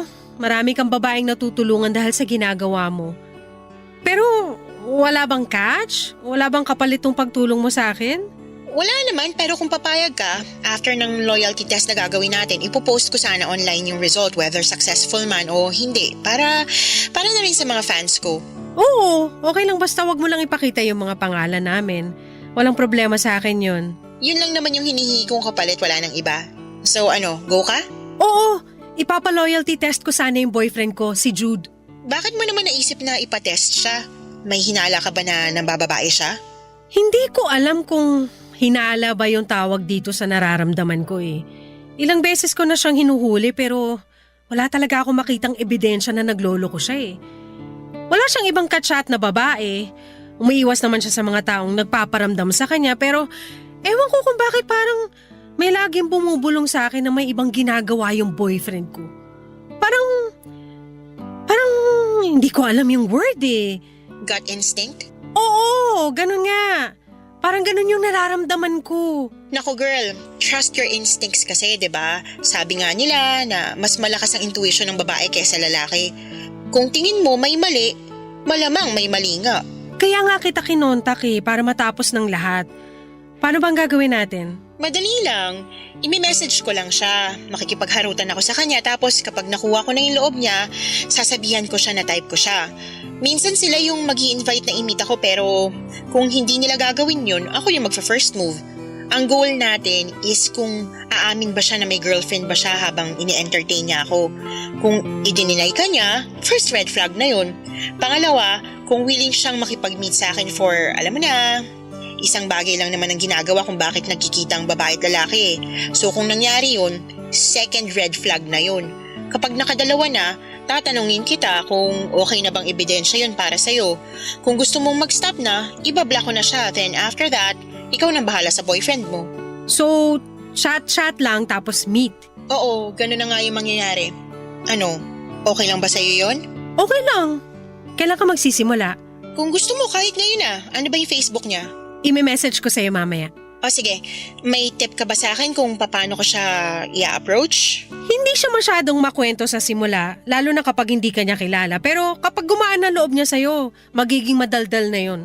marami kang babaeng natutulungan dahil sa ginagawa mo. Pero wala bang catch? Wala bang kapalit tong pagtulong mo sa akin? Wala naman, pero kung papayag ka, after ng loyalty test na gagawin natin, ipopost ko sana online yung result whether successful man o hindi. Para na rin sa mga fans ko. Oo, okay lang basta wag mo lang ipakita yung mga pangalan namin. Walang problema sa akin yun. Yun lang naman yung hinihingi kong kapalit, wala nang iba. So ano, go ka? Oo, ipapa-loyalty test ko sana yung boyfriend ko, si Jude. Bakit mo naman naisip na ipatest siya? May hinala ka ba na nambababae siya? Hindi ko alam kung hinala ba yung tawag dito sa nararamdaman ko eh. Ilang beses ko na siyang hinuhuli pero wala talaga ako makitang ebidensya na naglolo ko siya eh. Wala siyang ibang kachat na babae. Umiiwas naman siya sa mga taong nagpaparamdam sa kanya pero ewan ko kung bakit parang may laging bumubulong sa akin na may ibang ginagawa yung boyfriend ko. Parang hindi ko alam yung word eh. Gut instinct? Oo, ganun nga. Parang ganun yung nararamdaman ko. Naku girl, trust your instincts kasi, 'di ba? Sabi nga nila na mas malakas ang intuition ng babae kaysa lalaki. Kung tingin mo may mali, malamang may mali nga. Kaya nga kita kinontak eh, para matapos ng lahat. Paano bang gagawin natin? Madali lang. Imi-message ko lang siya. Makikipagharutan ako sa kanya tapos kapag nakuha ko na yung loob niya, sasabihan ko siya na type ko siya. Minsan sila yung mag-i-invite na imita ko pero kung hindi nila gagawin yun, ako yung magfa-first move. Ang goal natin is kung aamin ba siya na may girlfriend ba siya habang ini-entertain niya ako. Kung i-deny ka niya, first red flag na yun. Pangalawa, kung willing siyang makipag-meet sa akin for, alam mo na, isang bagay lang naman ang ginagawa kung bakit nagkikita ang babae at lalaki. So kung nangyari yun, second red flag na yun. Kapag nakadalawa na, tatanungin kita kung okay na bang ebidensya yun para sa'yo. Kung gusto mong mag-stop na, ibablock ko na siya. Then after that, ikaw nang bahala sa boyfriend mo. So, chat-chat lang tapos meet. Oo, ganun na nga yung mangyayari. Ano, okay lang ba sa'yo yun? Okay lang. Kailan ka magsisimula? Kung gusto mo kahit ngayon na, ano ba yung Facebook niya? Ime-message ko sa'yo mamaya. O sige, may tip ka ba sa akin kung paano ko siya i-approach? Hindi siya masyadong makwento sa simula, lalo na kapag hindi ka niya kilala. Pero kapag gumaan na loob niya sa'yo, magiging madaldal na yun.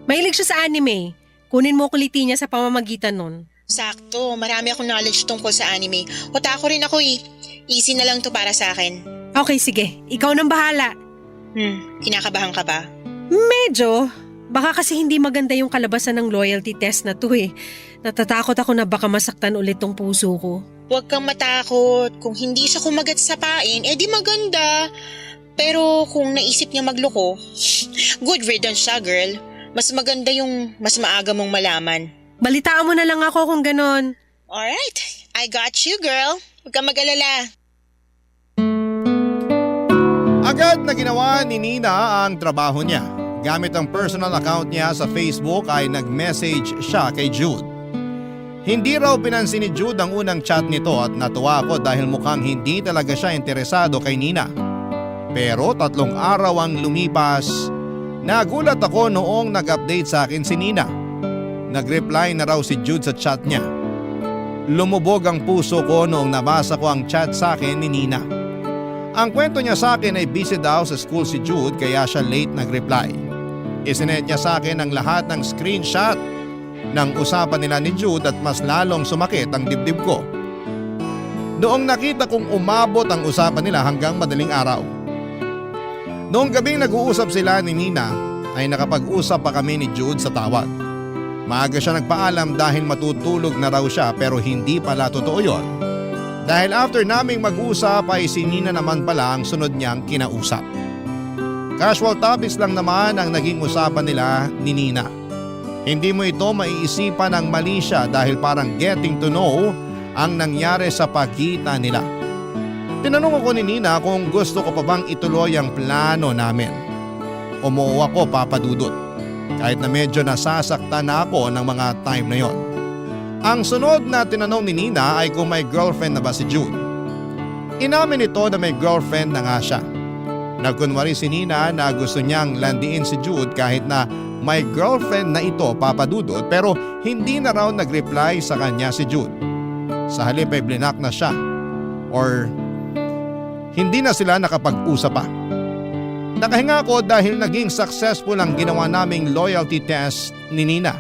Mahilig siya sa anime. Kunin mo kuliti niya sa pamamagitan nun. Sakto, marami akong knowledge tungkol sa anime. Otaku rin ako eh. Easy na lang to para sa akin. Okay, sige. Ikaw nang bahala. Kinakabahan ka ba? Medyo. Baka kasi hindi maganda yung kalabasan ng loyalty test na to eh. Natatakot ako na baka masaktan ulit tong puso ko. Huwag kang matakot. Kung hindi siya kumagat sa pain, di maganda. Pero kung naisip niya magloko, good riddance siya, girl. Mas maganda yung mas maaga mong malaman. Balitaan mo na lang ako kung ganon. Alright, I got you, girl. Huwag kang mag-alala. Agad na ginawa ni Nina ang trabaho niya. Gamit ang personal account niya sa Facebook ay nag-message siya kay Jude. Hindi raw pinansin ni Jude ang unang chat nito at natuwa ako dahil mukhang hindi talaga siya interesado kay Nina. Pero 3 araw ang lumipas, nagulat ako noong nag-update sa akin si Nina. Nag-reply na raw si Jude sa chat niya. Lumubog ang puso ko noong nabasa ko ang chat sa akin ni Nina. Ang kwento niya sa akin ay busy daw sa school si Jude kaya siya late nag-reply. Isinet niya sa akin ang lahat ng screenshot ng usapan nila ni Jude at mas lalong sumakit ang dibdib ko. Noong nakita kong umabot ang usapan nila hanggang madaling araw. Noong gabing nag-uusap sila ni Nina ay nakapag-usap pa kami ni Jude sa tawag. Maaga siya nagpaalam dahil matutulog na raw siya pero hindi pala totoo yon. Dahil after naming mag-usap ay si Nina naman pala ang sunod niyang kinausap. Casual topics lang naman ang naging usapan nila ni Nina. Hindi mo ito maiisipan ng mali siya dahil parang getting to know ang nangyari sa pagitan nila. Tinanong ako ni Nina kung gusto ko pa bang ituloy ang plano namin. Umuo ako, Papa Dudut, kahit na medyo nasasaktan na ako ng mga time na yon. Ang sunod na tinanong ni Nina ay kung may girlfriend na ba si Jude. Inamin ito na may girlfriend na nga siya. Nagkunwari si Nina na gusto niyang landiin si Jude kahit na may girlfriend na ito, Papa Dudut, pero hindi na raw nag-reply sa kanya si Jude. Sa halip ay blinak na siya or hindi na sila nakapag-usap pa. Nakahinga ako dahil naging successful ang ginawa naming loyalty test ni Nina.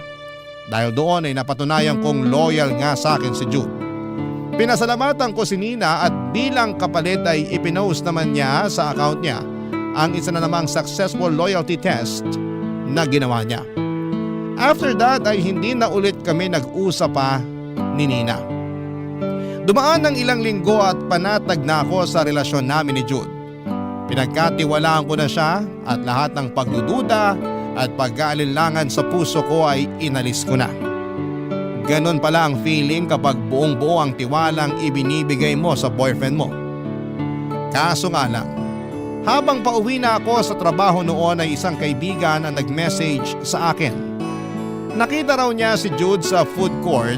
Dahil doon ay napatunayan kong loyal nga sa akin si Jude. Pinasalamatan ko si Nina at bilang kapalit ay ipinost naman niya sa account niya ang isa na namang successful loyalty test na ginawa niya. After that ay hindi na ulit kami nag-usap pa ni Nina. Dumaan ng ilang linggo at panatag na ako sa relasyon namin ni Jude. Pinagkatiwalaan ko na siya at lahat ng pagdududa at pag-aalinlangan sa puso ko ay inalis ko na. Ganon pala ang feeling kapag buong buo ang tiwalang ibinibigay mo sa boyfriend mo. Kaso nga lang, habang pauwi na ako sa trabaho noon ay isang kaibigan ang nag-message sa akin. Nakita raw niya si Jude sa food court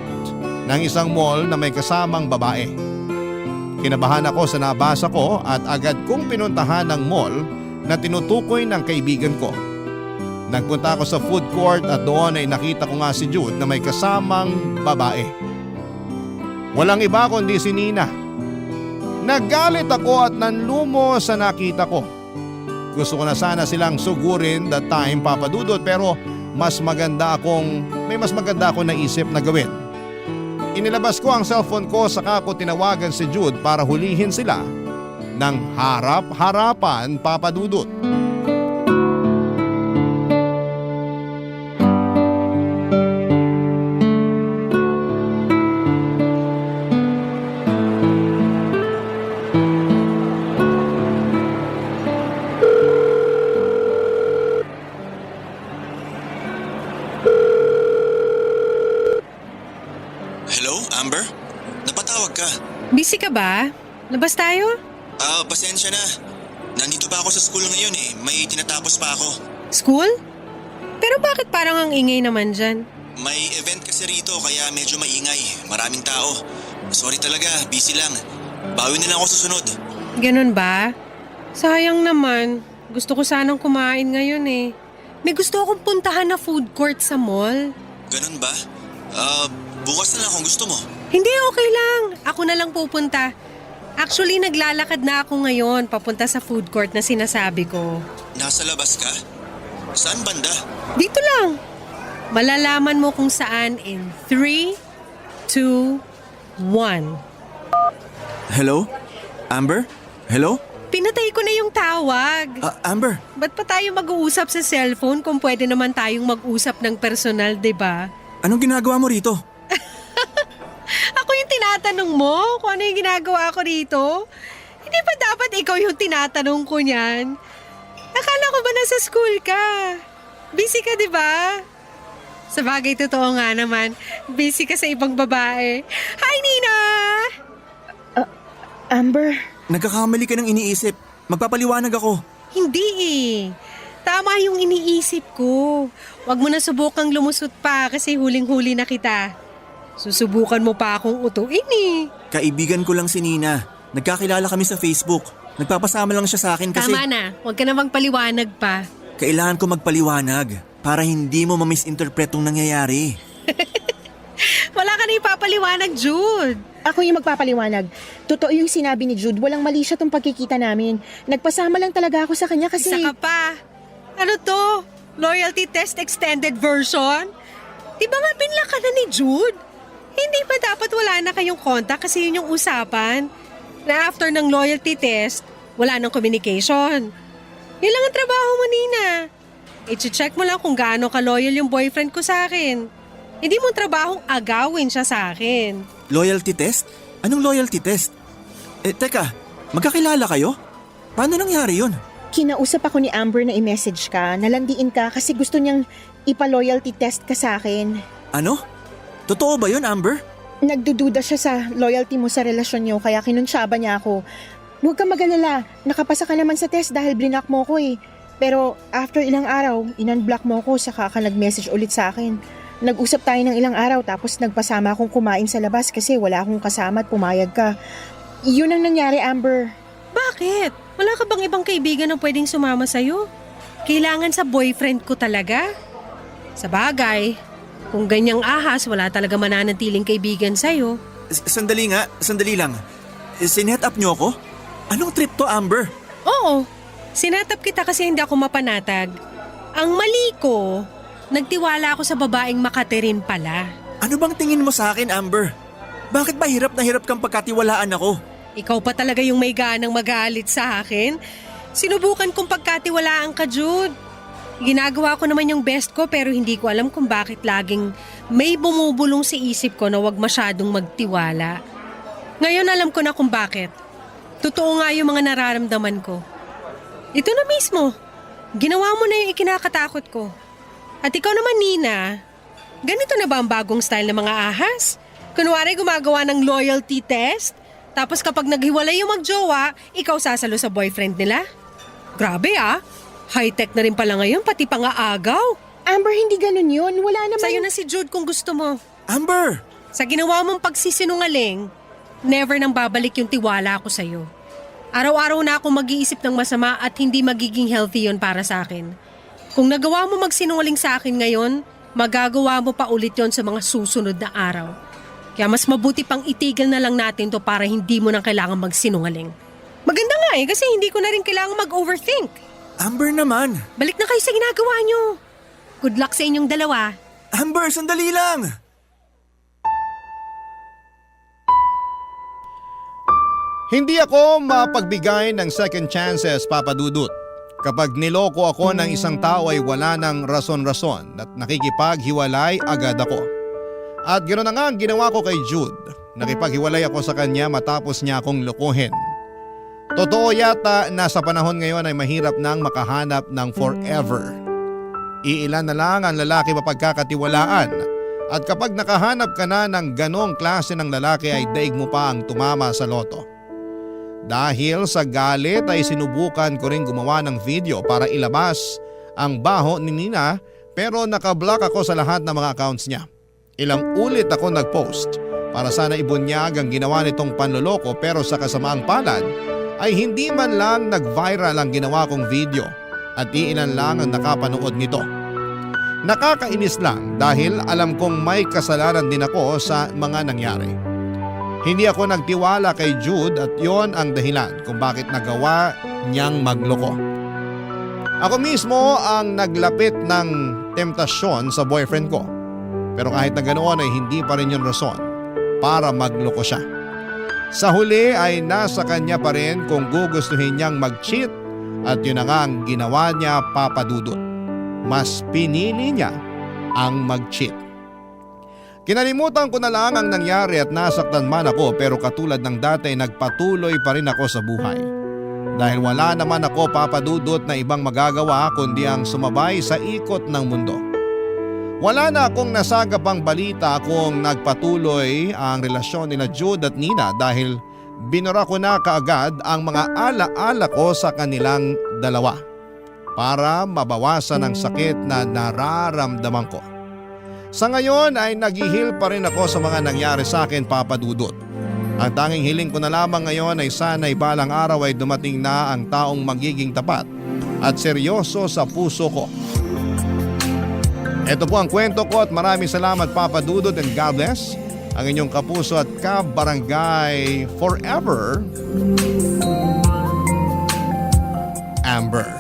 ng isang mall na may kasamang babae. Kinabahan ako sa nabasa ko at agad kong pinuntahan ng mall na tinutukoy ng kaibigan ko. Nagpunta ako sa food court at doon ay nakita ko nga si Jude na may kasamang babae. Walang iba kundi si Nina. Naggalit ako at nanlumo sa nakita ko. Gusto ko na sana silang sugurin that time, Papa Dudut, pero may mas maganda akong naisip na gawin. Inilabas ko ang cellphone ko saka ko tinawagan si Jude para hulihin sila ng harap-harapan, Papa Dudut. Hello, Amber? Napatawag ka. Busy ka ba? Labas tayo? Pasensya na. Nandito pa ako sa school ngayon eh. May tinatapos pa ako. School? Pero bakit parang ang ingay naman dyan? May event kasi rito kaya medyo maingay. Maraming tao. Sorry talaga, busy lang. Bawi na lang ako sa sunod. Ganun ba? Sayang naman. Gusto ko sanang kumain ngayon eh. May gusto akong puntahan na food court sa mall. Ganun ba? Bukas na lang kung gusto mo. Hindi, okay lang. Ako na lang pupunta. Actually, naglalakad na ako ngayon papunta sa food court na sinasabi ko. Nasa labas ka? Saan banda? Dito lang. Malalaman mo kung saan in 3, 2, 1. Hello? Amber? Hello? Pinatay ko na yung tawag. Amber? Ba't pa tayo mag-uusap sa cellphone kung pwede naman tayong mag-usap ng personal, 'di ba? Anong ginagawa mo rito? Ako yung tinatanong mo kung ano yung ginagawa ko rito? Hindi ba dapat ikaw yung tinatanong ko niyan? Akala ko ba nasa school ka? Busy ka, di ba? Sa bagay, totoo nga naman. Busy ka sa ibang babae. Hi, Nina! Amber, Nagkakamali ka ng iniisip. Magpapaliwanag ako. Hindi eh. Tama yung iniisip ko. Huwag mo na subukang lumusot pa kasi huling-huli na kita. Susubukan mo pa akong utuin eh. Kaibigan ko lang si Nina. Nagkakilala kami sa Facebook. Nagpapasama lang siya sa akin kasi... Tama na. Huwag ka na magpaliwanag pa. Kailangan ko magpaliwanag para hindi mo ma-misinterpret tong nangyayari. Wala ka na ipapaliwanag, Jude. ako yung magpapaliwanag. Totoo yung sinabi ni Jude, walang mali siya tong pagkikita namin. Nagpasama lang talaga ako sa kanya kasi... Isa ka pa. Ano to? Loyalty test extended version? Di ba nga binlock ka na ni Jude? Hindi ba dapat wala na kayong contact kasi yun yung usapan? Na after ng loyalty test, wala nang communication. Yun lang ang trabaho mo, Nina. I-check mo lang kung gaano ka-loyal yung boyfriend ko sa akin. Hindi mo trabahong agawin siya sa akin. Loyalty test? Anong loyalty test? Teka, magkakilala kayo? Paano nangyari yun? Kinausap ako ni Amber na i-message ka, nalandiin ka kasi gusto niyang ipa-loyalty test ka sa akin. Ano? Totoo ba yun, Amber? Nagdududa siya sa loyalty mo sa relasyon niyo kaya kinunsyaba niya ako. Huwag kang mag-alala, nakapasa ka naman sa test dahil blinak mo ko eh. Pero after ilang araw, in-unblock mo ko saka ka nag-message ulit sa akin. Nag-usap tayo ng ilang araw tapos nagpasama akong kumain sa labas kasi wala akong kasama at pumayag ka. Yun ang nangyari, Amber. Bakit? Wala ka bang ibang kaibigan na pwedeng sumama sa'yo? Kailangan sa boyfriend ko talaga? Sa bagay, kung ganyang ahas, wala talaga mananatiling kaibigan sa'yo. Sandali lang. Sinet up niyo ako? Anong trip to, Amber? Oo, sinatap kita kasi hindi ako mapanatag. Ang mali ko, nagtiwala ako sa babaeng Makaterin pala. Ano bang tingin mo sa akin, Amber? Bakit ba hirap na hirap kang pagkatiwalaan ako? Ikaw pa talaga yung may ganang magalit sa akin. Sinubukan kong pagkatiwalaan ka, Jude. Ginagawa ko naman yung best ko pero hindi ko alam kung bakit laging may bumubulong sa isip ko na wag masyadong magtiwala. Ngayon alam ko na kung bakit. Totoo nga yung mga nararamdaman ko. Ito na mismo. Ginawa mo na yung ikinakatakot ko. At ikaw naman, Nina, ganito na ba ang bagong style ng mga ahas? Kunwari gumagawa ng loyalty test, tapos kapag naghiwalay yung magjowa, ikaw sasalo sa boyfriend nila? Grabe ah! High-tech na rin pala ngayon, pati pa nga agaw. Amber, hindi ganun yun. Wala naman... Sa'yo na si Jude kung gusto mo. Amber! Sa ginawa mong pagsisinungaling, never nang babalik yung tiwala ko sa'yo. Araw-araw na akong mag-iisip ng masama at hindi magiging healthy yon para sa akin. Kung nagawa mo magsinungaling sa akin ngayon, magagawa mo pa ulit yon sa mga susunod na araw. Kaya mas mabuti pang itigil na lang natin to para hindi mo nang kailangan magsinungaling. Maganda nga kasi hindi ko na rin kailangan mag-overthink. Amber naman! Balik na kayo sa ginagawa nyo. Good luck sa inyong dalawa. Amber, sandali lang! Hindi ako mapagbigay ng second chances, Papa Dudut. Kapag niloko ako ng isang tao ay wala ng rason-rason at nakikipaghiwalay agad ako. At ganoon na nga ang ginawa ko kay Jude. Nakipaghiwalay ako sa kanya matapos niya akong lokohin. Totoo yata na sa panahon ngayon ay mahirap nang makahanap ng forever. Iilan na lang ang lalaki mapagkakatiwalaan at kapag nakahanap ka na ng ganong klase ng lalaki ay daig mo pa ang tumama sa loto. Dahil sa galit ay sinubukan ko rin gumawa ng video para ilabas ang baho ni Nina pero nakablock ako sa lahat ng mga accounts niya. Ilang ulit ako nagpost para sana ibunyag ang ginawa nitong panloloko pero sa kasamaang palad ay hindi man lang nag-viral ang ginawa kong video at iilan lang ang nakapanood nito. Nakakainis lang dahil alam kong may kasalanan din ako sa mga nangyari. Hindi ako nagtiwala kay Jude at yon ang dahilan kung bakit nagawa niyang magloko. Ako mismo ang naglapit ng temptasyon sa boyfriend ko. Pero kahit na ganoon ay hindi pa rin yung rason para magloko siya. Sa huli ay nasa kanya pa rin kung gugustuhin niyang mag-cheat at yun na nga ang ginawa niya, Papa Dudut. Mas pinili niya ang mag-cheat. Kinalimutan ko na lang ang nangyari at nasaktan man ako pero katulad ng dati nagpatuloy pa rin ako sa buhay. Dahil wala naman ako, Papa Dudut, na ibang magagawa kundi ang sumabay sa ikot ng mundo. Wala na akong nasagapang balita kung nagpatuloy ang relasyon nila Jude at Nina dahil binura ko na kaagad ang mga ala-ala ko sa kanilang dalawa para mabawasan ang sakit na nararamdaman ko. Sa ngayon ay naghihil pa rin ako sa mga nangyari sa akin, Papa Dudut. Ang tanging hiling ko na lamang ngayon ay sana'y balang araw ay dumating na ang taong magiging tapat at seryoso sa puso ko. Ito po ang kwento ko at maraming salamat, Papa Dudut, and God bless ang inyong kapuso at kabarangay forever, Amber.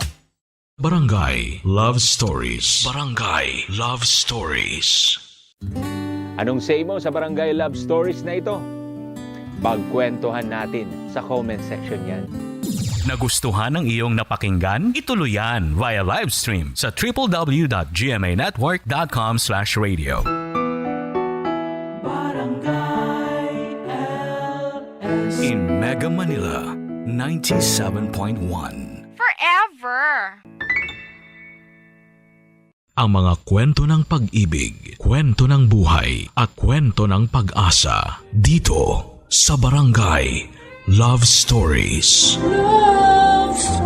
Barangay Love Stories. Barangay Love Stories. Anong say mo sa Barangay Love Stories na ito? Pagkwentuhan natin sa comment section yan. Nagustuhan ng iyong napakinggan? Ituloy yan via live stream sa www.gmanetwork.com/radio. In Mega Manila, 97.1. Forever! Ang mga kwento ng pag-ibig, kwento ng buhay at kwento ng pag-asa dito sa Barangay Love Stories. Love Stories.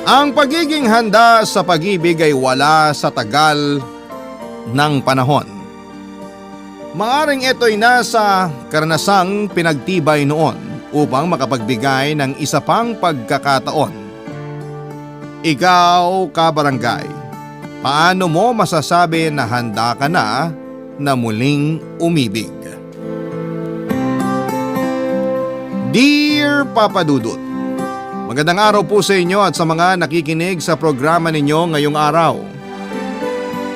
Ang pagiging handa sa pag-ibig ay wala sa tagal ng panahon. Maaring ito'y nasa karanasang pinagtibay noon upang makapagbigay ng isa pang pagkakataon. Ikaw, kabarangay, paano mo masasabi na handa ka na muling umibig? Dear Papa Dudut, magandang araw po sa inyo at sa mga nakikinig sa programa ninyo ngayong araw.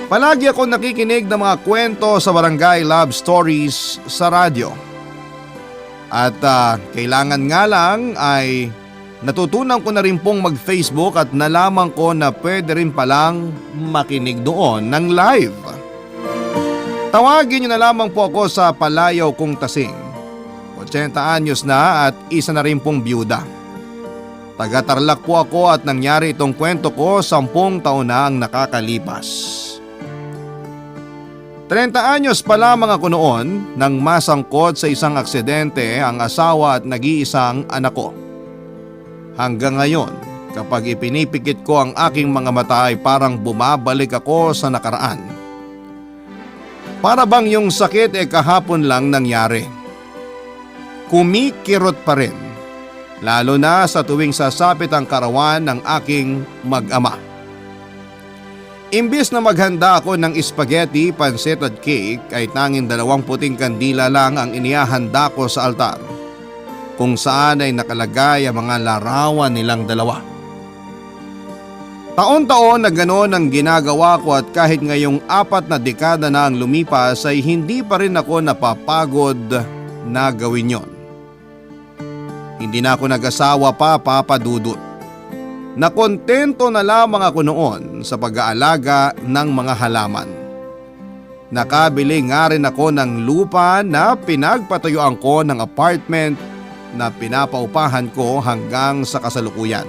Palagi ako nakikinig ng mga kwento sa Barangay Love Stories sa radyo. At kailangan nga lang ay natutunan ko na rin pong mag-Facebook at nalaman ko na pwede rin palang makinig doon ng live. Tawagin niyo na lamang po ako sa palayaw kong tasing. 80 anyos na at isa na rin pong byuda. Taga-Tarlac po ako at nangyari itong kwento ko 10 taon na ang nakakalipas. 30 anyos pa lamang ako noon nang masangkot sa isang aksidente ang asawa at nag-iisang anak ko. Hanggang ngayon, kapag ipinipikit ko ang aking mga mata ay parang bumabalik ako sa nakaraan. Para bang yung sakit kahapon lang nangyari. Kumikirot pa rin, lalo na sa tuwing sasapit ang karawan ng aking mag-ama. Imbis na maghanda ako ng spaghetti, pansit at cake ay tanging 2 puting kandila lang ang inihahanda ko sa altar, kung saan ay nakalagay ang mga larawan nilang dalawa. Taon-taon na ganoon ang ginagawa ko at kahit ngayong 4 na dekada na ang lumipas ay hindi pa rin ako napapagod na gawin yon. Hindi na ako nag-asawa pa, Papa Dudut. Nakontento na lamang ako noon sa pag-aalaga ng mga halaman. Nakabili nga rin ako ng lupa na pinagpatuyuan ko ng apartment na pinapaupahan ko hanggang sa kasalukuyan.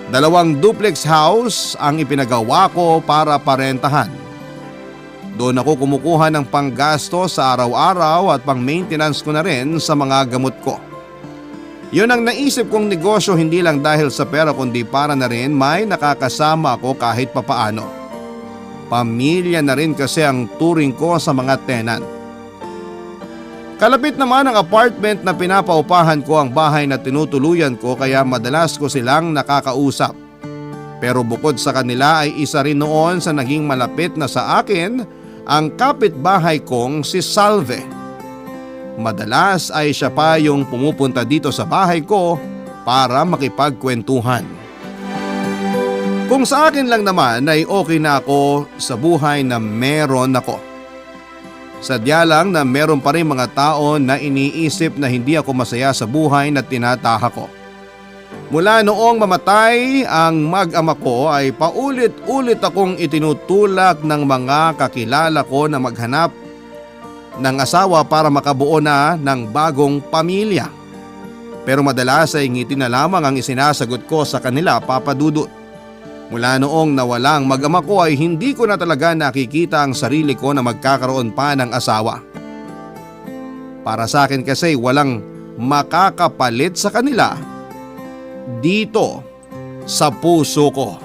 2 duplex house ang ipinagawa ko para parentahan. Doon ako kumukuha ng panggasto sa araw-araw at pang-maintenance ko na rin sa mga gamot ko. Yun ang naisip kong negosyo hindi lang dahil sa pera kundi para na rin may nakakasama ako kahit papaano. Pamilya na rin kasi ang turing ko sa mga tenant. Kalapit naman ang apartment na pinapaupahan ko ang bahay na tinutuluyan ko kaya madalas ko silang nakakausap. Pero bukod sa kanila ay isa rin noon sa naging malapit na sa akin ang kapitbahay kong si Salve. Madalas ay siya pa yung pumupunta dito sa bahay ko para makipagkwentuhan. Kung sa akin lang naman ay okay na ako sa buhay na meron ako. Sadya lang na meron pa rin mga tao na iniisip na hindi ako masaya sa buhay na tinataha ko. Mula noong mamatay ang mag-ama ko ay paulit-ulit akong itinutulak ng mga kakilala ko na maghanap ng asawa para makabuo na ng bagong pamilya. Pero madalas ay ngiti na lamang ang isinasagot ko sa kanila, Papa Dudut. Mula noong nawala ang mag-ama ko ay hindi ko na talaga nakikita ang sarili ko na magkakaroon pa ng asawa. Para sa akin kasi walang makakapalit sa kanila dito sa puso ko.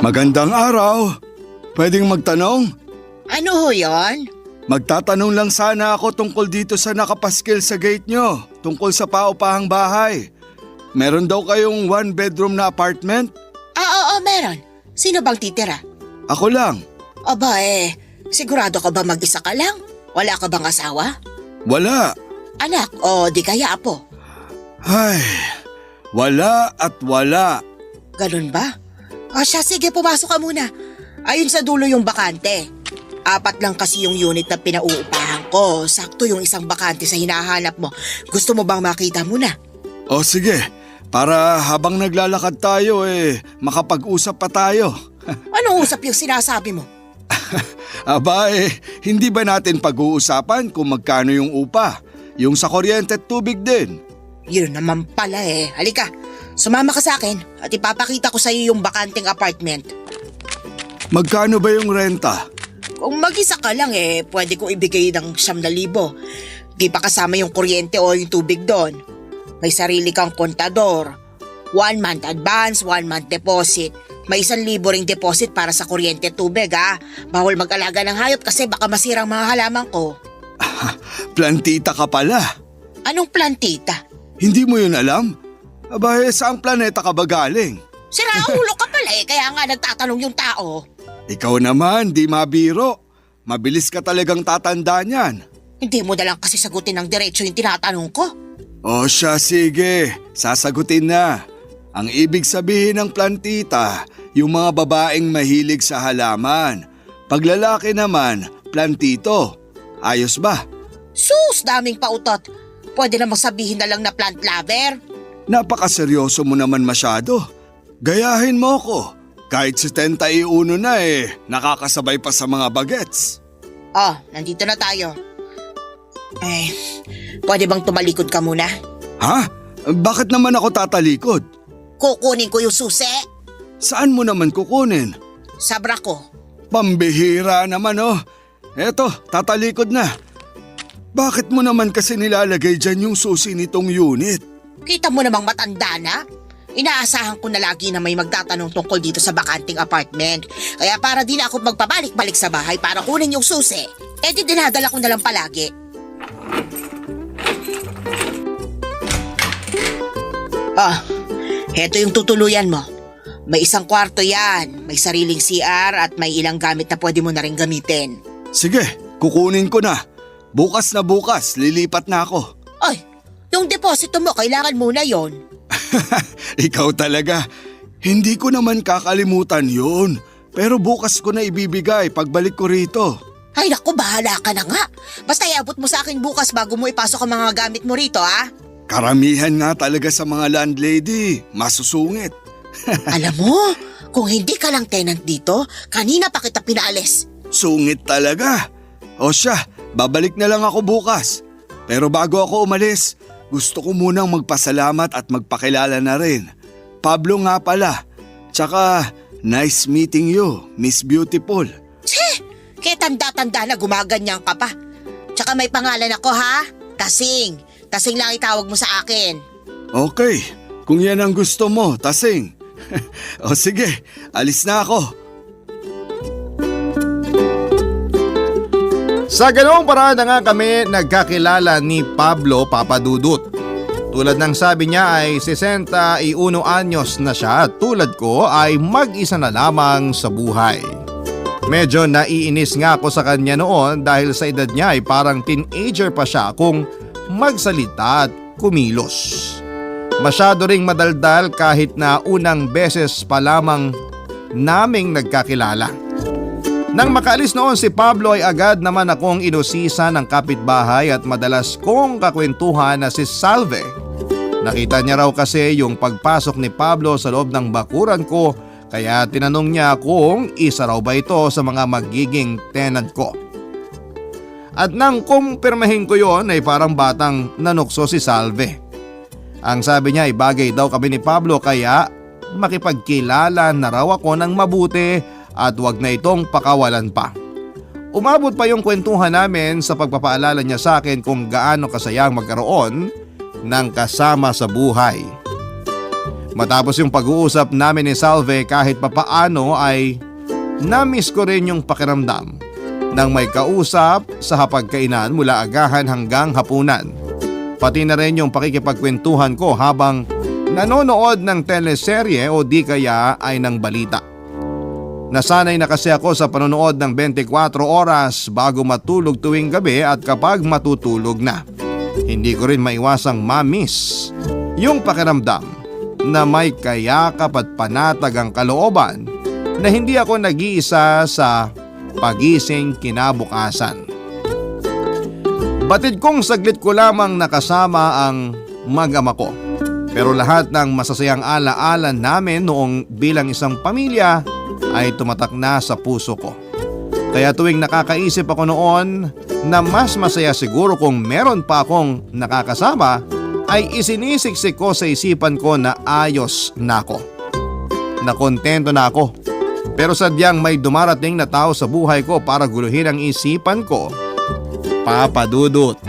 Magandang araw. Pwedeng magtanong? Ano ho yon? Magtatanong lang sana ako tungkol dito sa nakapaskil sa gate nyo, tungkol sa paupahang bahay. Meron daw kayong 1-bedroom na apartment? Oo, meron. Sino bang titira? Ako lang. Aba sigurado ka ba mag-isa ka lang? Wala ka bang asawa? Wala. Anak o di kaya apo? Ay, wala at wala. Ganun ba? Siya, sige, pumasok ka muna. Ayun sa dulo yung bakante. 4 lang kasi yung unit na pinauupahan ko. Sakto yung isang bakante sa hinahanap mo. Gusto mo bang makita muna? O sige, para habang naglalakad tayo makapag-usap pa tayo. Anong usap yung sinasabi mo? Aba hindi ba natin pag-uusapan kung magkano yung upa? Yung sa kuryente at tubig din. Yun naman pala Halika, sumama ka sa akin at ipapakita ko sa iyo yung bakanteng apartment. Magkano ba yung renta? Kung mag-isa ka lang pwede kong ibigay ng 9,000. Di pa kasama yung kuryente o yung tubig doon. May sarili kang kontador. 1 month advance, 1 month deposit. May 1,000 ring deposit para sa kuryente at tubig Bawal mag-alaga ng hayop kasi baka masirang mga halaman ko. Plantita ka pala. Anong plantita? Hindi mo yun alam? Abay, saang planeta ka ba galing? Sira ulo ka pala kaya nga nagtatanong yung tao. Ikaw naman, di mabiro. Mabilis ka talagang tatanda niyan. Hindi mo na lang kasi sagutin ng diretso yung tinatanong ko. O siya, sige. Sasagutin na. Ang ibig sabihin ng plantita, yung mga babaeng mahilig sa halaman. Paglalaki naman, plantito. Ayos ba? Sus, daming pautot. Pwede namang sabihin na lang na plant lover. Napakaseryoso mo naman masyado. Gayahin mo ko. Kahit 71 na nakakasabay pa sa mga bagets. Oh, nandito na tayo. Pwede bang tumalikod ka muna? Ha? Bakit naman ako tatalikod? Kukunin ko yung susi. Saan mo naman kukunin? Sa bra ko. Pambihira naman Eto, tatalikod na. Bakit mo naman kasi nilalagay dyan yung susi nitong unit? Kita mo namang matanda na. Inaasahan ko na lagi na may magtatanong tungkol dito sa bakanting apartment. Kaya para di na ako magpabalik-balik sa bahay para kunin yung susi, di dinadala ko na lang palagi. Heto yung tutuluyan mo. May isang kwarto yan, may sariling CR at may ilang gamit na pwede mo na rin gamitin. Sige, kukunin ko na. Bukas na bukas, lilipat na ako. Ay, yung deposito mo, kailangan muna yon. Ikaw talaga. Hindi ko naman kakalimutan yun. Pero bukas ko na ibibigay pagbalik ko rito. Ay naku, bahala ka na nga. Basta iabot mo sa akin bukas bago mo ipasok ang mga gamit mo rito, ha? Karamihan nga talaga sa mga landlady. Masusungit. Alam mo, kung hindi ka lang tenant dito, kanina pa kita pinaalis. Sungit talaga. O siya, babalik na lang ako bukas. Pero bago ako umalis, gusto ko munang magpasalamat at magpakilala na rin. Pablo nga pala. Tsaka, nice meeting you, Miss Beautiful. Kaya tanda-tanda na gumaganyan ka pa. Tsaka may pangalan ako, ha? Tasing. Tasing lang itawag mo sa akin. Okay, kung yan ang gusto mo, Tasing. O sige, alis na ako. Sa ganoong paraan na nga kami nagkakilala ni Pablo Papadudut. Tulad ng sabi niya ay 61 anyos na siya at tulad ko ay mag-isa na lamang sa buhay. Medyo naiinis nga ako sa kanya noon dahil sa edad niya ay parang teenager pa siya kung magsalita at kumilos. Masyado ring madaldal kahit na unang beses pa lamang naming nagkakilala. Nang makaalis noon si Pablo ay agad naman akong inusisa ng kapitbahay at madalas kong kakwentuhan na si Salve. Nakita niya raw kasi yung pagpasok ni Pablo sa loob ng bakuran ko kaya tinanong niya kung isa raw ba ito sa mga magiging tenant ko. At nang kumpirmahin ko yon ay parang batang nanukso si Salve. Ang sabi niya ay bagay daw kami ni Pablo kaya makipagkilala na raw ako ng mabuti at wag na itong pakawalan pa. Umabot pa yung kwentuhan namin sa pagpapaalala niya sa akin kung gaano kasayang magkaroon ng kasama sa buhay. Matapos yung pag-uusap namin ni Salve kahit papaano ay namiss ko rin yung pakiramdam ng may kausap sa hapagkainan mula agahan hanggang hapunan. Pati na rin yung pakikipagkwentuhan ko habang nanonood ng teleserye o di kaya ay ng balita. Nasanay na kasi ako sa panonood ng 24 oras bago matulog tuwing gabi at kapag matutulog na. Hindi ko rin maiwasang ma-miss yung pakiramdam na may kayakap at panatag ang kalooban na hindi ako nag-iisa sa pagising kinabukasan. Batid kong saglit ko lamang nakasama ang mag-ama ko. Pero lahat ng masasayang alaala namin noong bilang isang pamilya ay tumatak na sa puso ko. Kaya tuwing nakakaisip ako noon na mas masaya siguro kung meron pa akong nakakasama ay isinisiksik ko sa isipan ko na ayos na ako. Nakontento na ako. Pero sadyang may dumarating na tao sa buhay ko para guluhin ang isipan ko. Papadudut.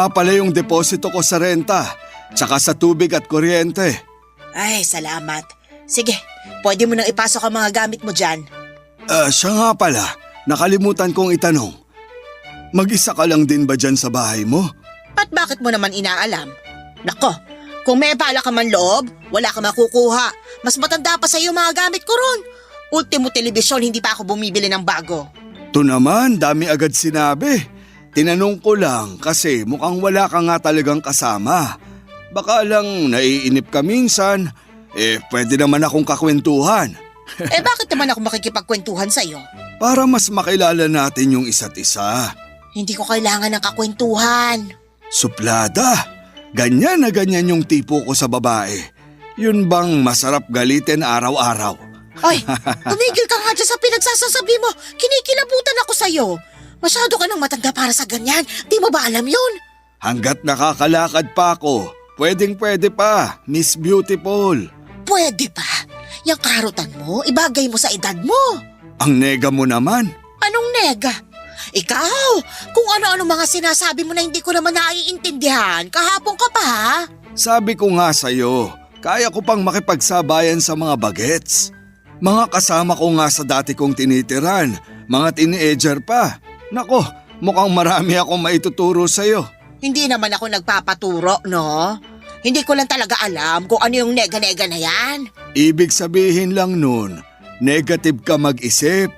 nga pala yung deposito ko sa renta, tsaka sa tubig at kuryente. Ay, salamat. Sige, pwede mo nang ipasok ang mga gamit mo dyan. Siya nga pala, nakalimutan kong itanong. Mag-isa ka lang din ba dyan sa bahay mo? At bakit mo naman inaalam? Nako, kung may bala ka man loob, wala ka makukuha. Mas matanda pa sa'yo mga gamit ko ron. Ultimo telebisyon, hindi pa ako bumibili ng bago. To naman, dami agad sinabi. Tinanong ko lang kasi mukhang wala ka nga talagang kasama. Baka lang naiinip ka minsan, pwede naman akong kakwentuhan. Bakit naman ako makikipagkwentuhan sa'yo? Para mas makilala natin yung isa't isa. Hindi ko kailangan ng kakwentuhan. Suplada, ganyan na ganyan yung tipo ko sa babae. Yun bang masarap galitin araw-araw? Ay, tumigil ka nga dyan sa pinagsasasabi mo. Kinikilabutan ako sa'yo. Masyado ka nang matanda para sa ganyan. Di mo ba alam yun? Hanggat nakakalakad pa ako, pwedeng-pwede pa, Miss Beautiful. Pwede pa. Yang karutan mo, ibagay mo sa edad mo. Ang nega mo naman. Anong nega? Ikaw, kung ano-ano mga sinasabi mo na hindi ko naman naiintindihan, kahapon ka pa ha? Sabi ko nga sa'yo, kaya ko pang makipagsabayan sa mga bagets. Mga kasama ko nga sa dati kong tinitiran, mga teenager pa. Nako, mukhang marami akong maituturo sa'yo. Hindi naman ako nagpapaturo, no? Hindi ko lang talaga alam kung ano yung nega-nega na yan. Ibig sabihin lang nun, negative ka mag-isip.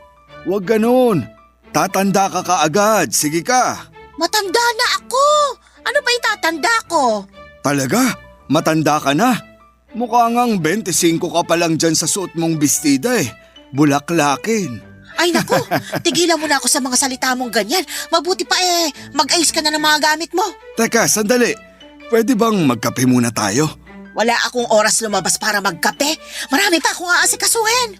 Huwag ganun. Tatanda ka kaagad, sige ka. Matanda na ako. Ano pa itatanda ko? Talaga? Matanda ka na? Mukha ngang 25 ka pa lang dyan sa suot mong bestida eh. Bulaklakin. Ay nako, tigilan mo na ako sa mga salita mong ganyan. Mabuti pa mag-ayos ka na ng mga gamit mo. Teka, sandali. Pwede bang magkape muna tayo? Wala akong oras lumabas para magkape. Marami pa akong aasikasuhin.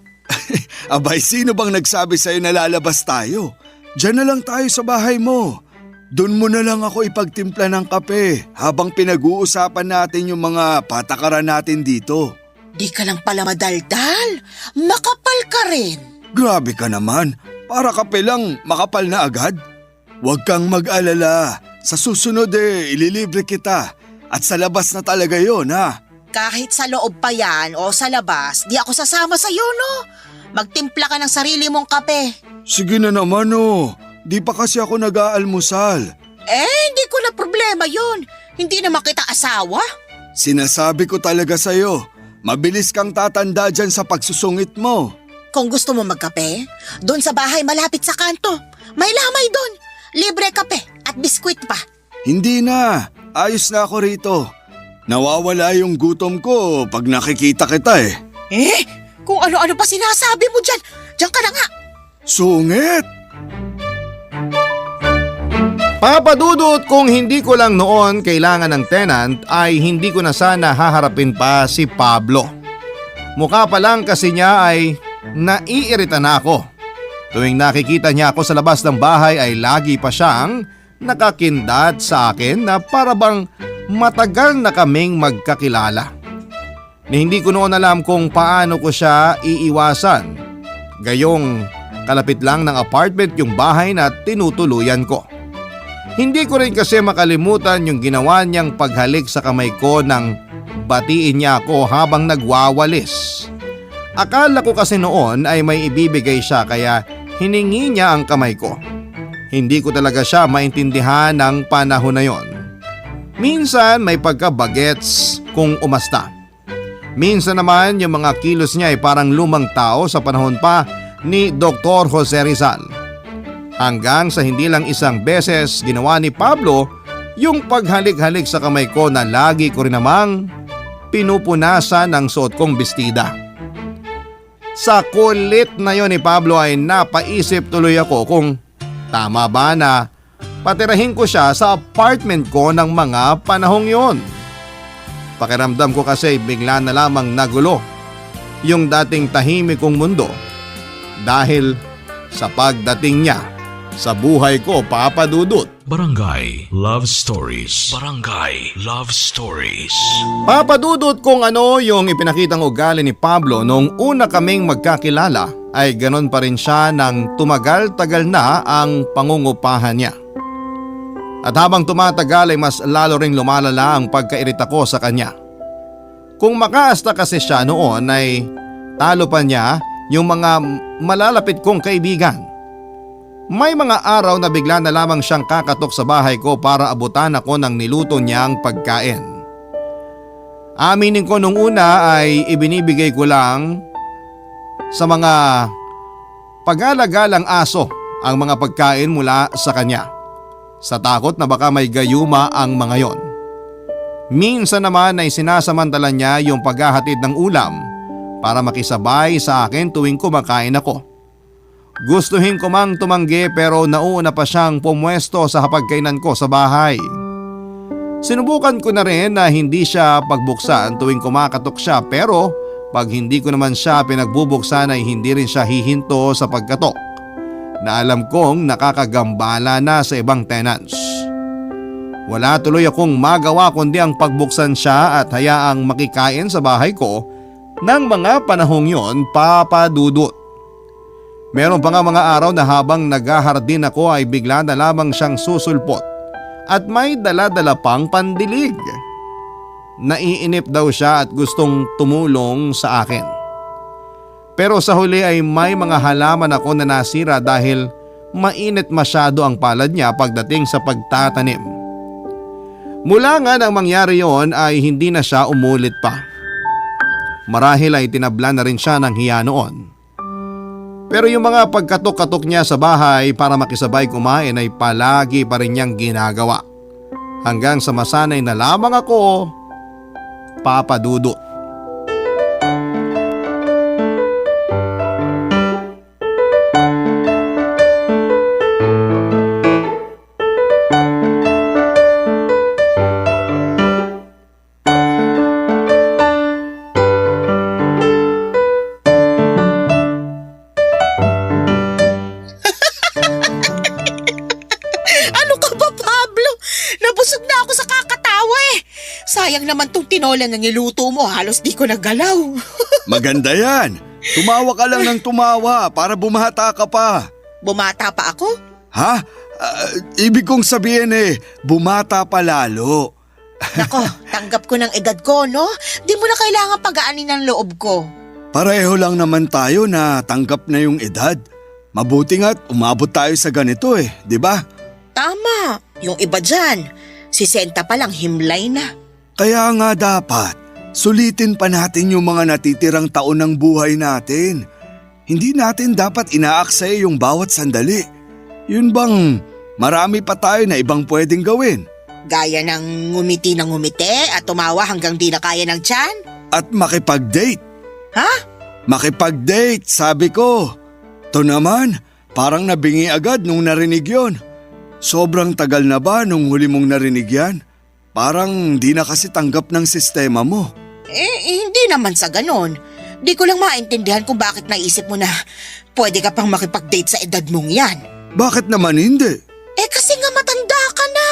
Abay, sino bang nagsabi sa'yo na lalabas tayo? Diyan na lang tayo sa bahay mo. Doon mo na lang ako ipagtimpla ng kape habang pinag-uusapan natin yung mga patakaran natin dito. Di ka lang pala madaldal. Makapal ka rin. Grabe ka naman. Para kape lang, makapal na agad. Huwag kang mag-alala. Sa susunod ililibre kita. At sa labas na talaga yon ha. Kahit sa loob pa yan o sa labas, di ako sasama sa'yo no. Magtimpla ka ng sarili mong kape. Sige na naman Di pa kasi ako nag-aalmusal. Hindi ko na problema yun. Hindi naman kita asawa. Sinasabi ko talaga sa'yo, mabilis kang tatanda dyan sa pagsusungit mo. Kung gusto mo magkape, doon sa bahay malapit sa kanto. May lamay doon. Libre kape at biskwit pa. Hindi na. Ayos na ako rito. Nawawala yung gutom ko pag nakikita kita eh. Kung ano-ano pa sinasabi mo dyan. Diyan ka na nga. Sungit! Papadudot, kung hindi ko lang noon kailangan ng tenant ay hindi ko na sana haharapin pa si Pablo. Mukha pa lang kasi niya ay naiirita na ako. Tuwing nakikita niya ako sa labas ng bahay ay lagi pa siyang nakakindat sa akin na para bang matagal na kaming magkakilala. Hindi ko noon alam kung paano ko siya iiwasan. Gayong kalapit lang ng apartment yung bahay na tinutuluyan ko. Hindi ko rin kasi makalimutan yung ginawa niyang paghalik sa kamay ko nang batiin niya ako habang nagwawalis. Akala ko kasi noon ay may ibibigay siya kaya hiningi niya ang kamay ko. Hindi ko talaga siya maintindihan ng panahon na yon. Minsan may pagka-bagets kung umasta. Minsan naman yung mga kilos niya ay parang lumang tao sa panahon pa ni Dr. Jose Rizal. Hanggang sa hindi lang isang beses ginawa ni Pablo yung paghalik-halik sa kamay ko na lagi ko rin namang pinupunasan ng suot kong bestida. Sa kulit na yon ni Pablo ay napaisip tuloy ako kung tama ba na patirahin ko siya sa apartment ko ng mga panahong yon. Pakiramdam ko kasi bigla na lamang nagulo yung dating tahimik kong mundo dahil sa pagdating niya sa buhay ko, Papadudot. Barangay Love Stories. Barangay Love Stories. Papadudot, kung ano yung ipinakitang ugali ni Pablo nung una kaming magkakilala ay ganon pa rin siya nang tumagal-tagal na ang pangungupahan niya. At habang tumatagal ay mas lalo ring lumalala ang pagkairita ko sa kanya. Kung makaasta kasi siya noon ay talo pa niya yung mga malalapit kong kaibigan. May mga araw na bigla na lamang siyang kakatok sa bahay ko para abutan ako ng niluto niyang pagkain. Aminin ko nung una ay ibinibigay ko lang sa mga pag-alagalang aso ang mga pagkain mula sa kanya, sa takot na baka may gayuma ang mga yon. Minsan naman ay sinasamantala niya yung paghahatid ng ulam para makisabay sa akin tuwing kumakain ako. Gustuhin ko mang tumanggi pero nauna pa siyang pumwesto sa hapagkainan ko sa bahay. Sinubukan ko na rin na hindi siya pagbuksan tuwing kumakatok siya pero pag hindi ko naman siya pinagbubuksan ay hindi rin siya hihinto sa pagkatok na alam kong nakakagambala na sa ibang tenants. Wala tuloy akong magawa kundi ang pagbuksan siya at hayaang makikain sa bahay ko ng mga panahong yon, Papa Dudut. Meron pa nga mga araw na habang naghahardin ako ay bigla na lamang siyang susulpot at may dala-dala pang pandilig. Naiinip daw siya at gustong tumulong sa akin. Pero sa huli ay may mga halaman ako na nasira dahil mainit masyado ang palad niya pagdating sa pagtatanim. Mula nga nang mangyari yon ay hindi na siya umulit pa. Marahil ay tinabla na rin siya ng hiya noon. Pero yung mga pagkatok-katok niya sa bahay para makisabay kumain ay palagi pa rin niyang ginagawa. Hanggang sa masanay na lamang ako, Papa Dudut. Sayang naman tong tinola na niluto mo, halos di ko nagalaw. Maganda yan. Tumawa ka lang ng tumawa para bumata ka pa. Bumata pa ako? Ha? Ibig kong sabihin bumata pa lalo. Nako, tanggap ko ng edad ko, no? Di mo na kailangan pagaanin ng loob ko. Pareho lang naman tayo na tanggap na yung edad. Mabuti nga't umabot tayo sa ganito di ba? Tama, yung iba dyan, 60 pa lang himlay na. Kaya nga dapat, sulitin pa natin yung mga natitirang taon ng buhay natin. Hindi natin dapat inaaksaya yung bawat sandali. Yun bang marami pa tayo na ibang pwedeng gawin? Gaya ng ngumiti at tumawa hanggang di na kaya ng tiyan? At makipag-date. Ha? Makipag-date, sabi ko. To naman, parang nabingi agad nung narinig yon. Sobrang tagal na ba nung huli mong narinig yan? Parang di na kasi tanggap ng sistema mo. Hindi naman sa ganon. Di ko lang maintindihan kung bakit naisip mo na pwede ka pang makipag-date sa edad mong yan. Bakit naman hindi? Kasi nga matanda ka na.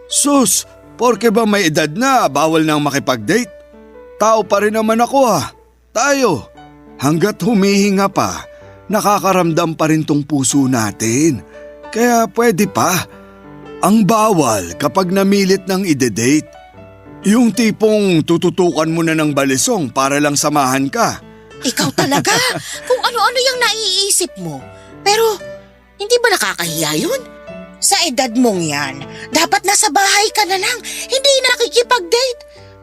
Sus, porke ba may edad na bawal nang makipag-date? Tao pa rin naman ako Tayo, hanggat humihinga pa, nakakaramdam pa rin tong puso natin. Kaya pwede pa. Ang bawal kapag namilit ng ide-date. Yung tipong tututukan mo na ng balisong para lang samahan ka. Ikaw talaga, kung ano-ano yung naiisip mo. Pero, hindi ba nakakahiya yun? Sa edad mong yan, dapat nasa bahay ka na lang, hindi nakikipag-date.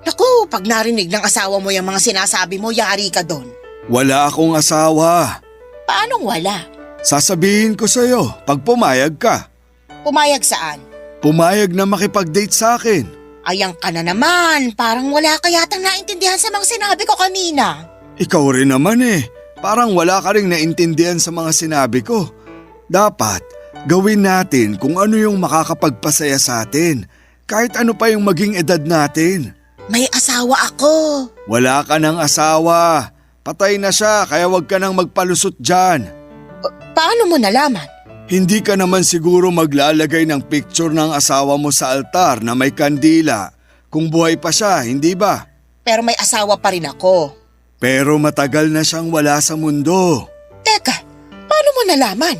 Naku, pag narinig ng asawa mo yung mga sinasabi mo, yari ka doon. Wala akong asawa. Paanong wala? Sasabihin ko sa'yo pag pumayag ka. Pumayag saan? Pumayag na makipag-date sa akin. Ayang ka na naman, parang wala ka yatang naintindihan sa mga sinabi ko kanina. Ikaw rin naman parang wala ka rin naintindihan sa mga sinabi ko. Dapat, gawin natin kung ano yung makakapagpasaya sa atin, kahit ano pa yung maging edad natin. May asawa ako. Wala ka ng asawa. Patay na siya, kaya wag ka nang magpalusot dyan. Paano mo nalaman? Hindi ka naman siguro maglalagay ng picture ng asawa mo sa altar na may kandila kung buhay pa siya, hindi ba? Pero may asawa pa rin ako. Pero matagal na siyang wala sa mundo. Teka, paano mo nalaman?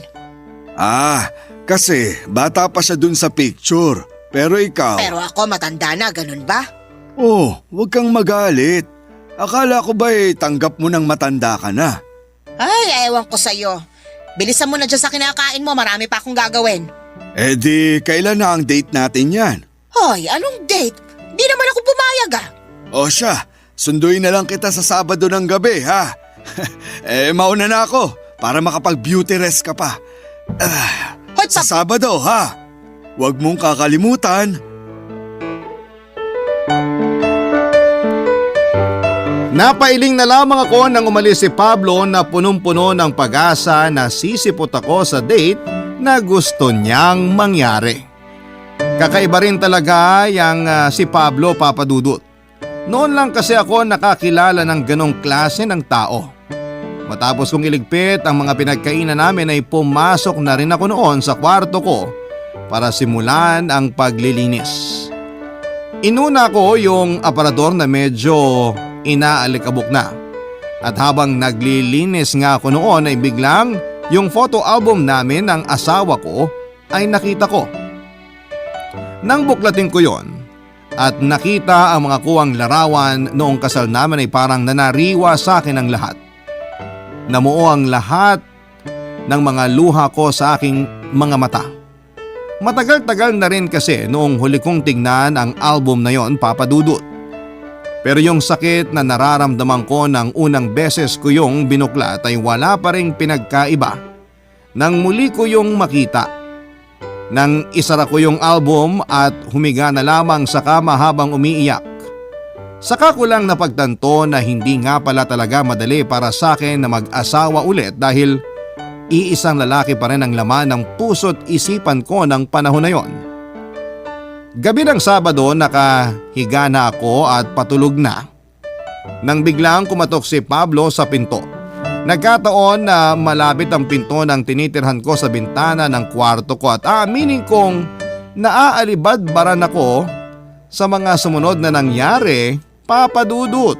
Kasi bata pa siya dun sa picture. Pero ikaw… Pero ako matanda na, ganun ba? Oh, huwag kang magalit. Akala ko ba tanggap mo nang matanda ka na? Ay, ewan ko sa'yo. Bilisan mo na dyan sa kinakain mo, marami pa akong gagawin. Eh di, kailan na ang date natin yan? Hoy, anong date? Di naman ako pumayag ah. O siya, sunduin na lang kita sa Sabado ng gabi ha. Mauna na ako para makapag-beauty rest ka pa. Hoy, Sa Sabado ha. Huwag mong kakalimutan. Napailing na lamang ako nang umalis si Pablo na punong-puno ng pag-asa na sisipot ako sa date na gusto niyang mangyari. Kakaiba rin talaga yung si Pablo, Papa Dudut. Noon lang kasi ako nakakilala ng ganong klase ng tao. Matapos kong iligpit ang mga pinagkainan namin ay pumasok na rin ako noon sa kwarto ko para simulan ang paglilinis. Inuna ko yung aparador na medyo inaalikabok na. At habang naglilinis nga ako noon ay biglang yung photo album namin ng asawa ko ay nakita ko. Nang buklatin ko yon at nakita ang mga kuwang larawan noong kasal namin ay parang nanariwa sa akin ang lahat. Namuo ang lahat ng mga luha ko sa aking mga mata. Matagal-tagal na rin kasi noong huli kong tignan ang album na yon, Papa Dudut. Pero yung sakit na nararamdaman ko ng unang beses ko yung binuklat ay wala pa ring pinagkaiba nang muli ko yung makita. Nang isara ko yung album at humiga na lamang sa kama habang umiiyak. Saka ko lang napagtanto na hindi nga pala talaga madali para sa akin na mag-asawa ulit dahil iisang lalaki pa rin ang laman ng puso't isipan ko ng panahon na yon. Gabi ng Sabado nakahiga na ako at patulog na. Nang biglang kumatok si Pablo sa pinto. Nagkataon na malapit ang pinto ng tinitirhan ko sa bintana ng kwarto ko at aaminin kong naaalibadbaran ako sa mga sumunod na nangyari, Papa Dudut.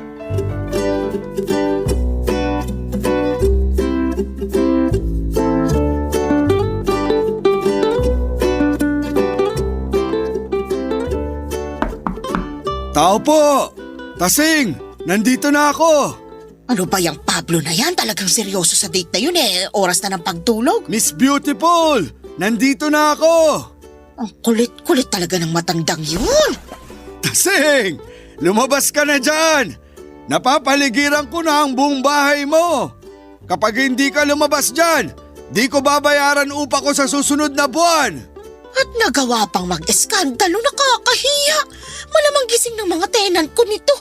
Tao po! Tasing! Nandito na ako! Ano ba yung Pablo na yan? Talagang seryoso sa date na yun eh. Oras na ng pagtulog. Miss Beautiful! Nandito na ako! Ang kulit-kulit talaga ng matandang yun. Tasing! Lumabas ka na dyan! Napapaligiran ko na ang buong bahay mo! Kapag hindi ka lumabas dyan, di ko babayaran upa ko sa susunod na buwan! At nagawa pang mag-eskandalo, nakakahiya. Malamang gising ng mga tenant ko nito.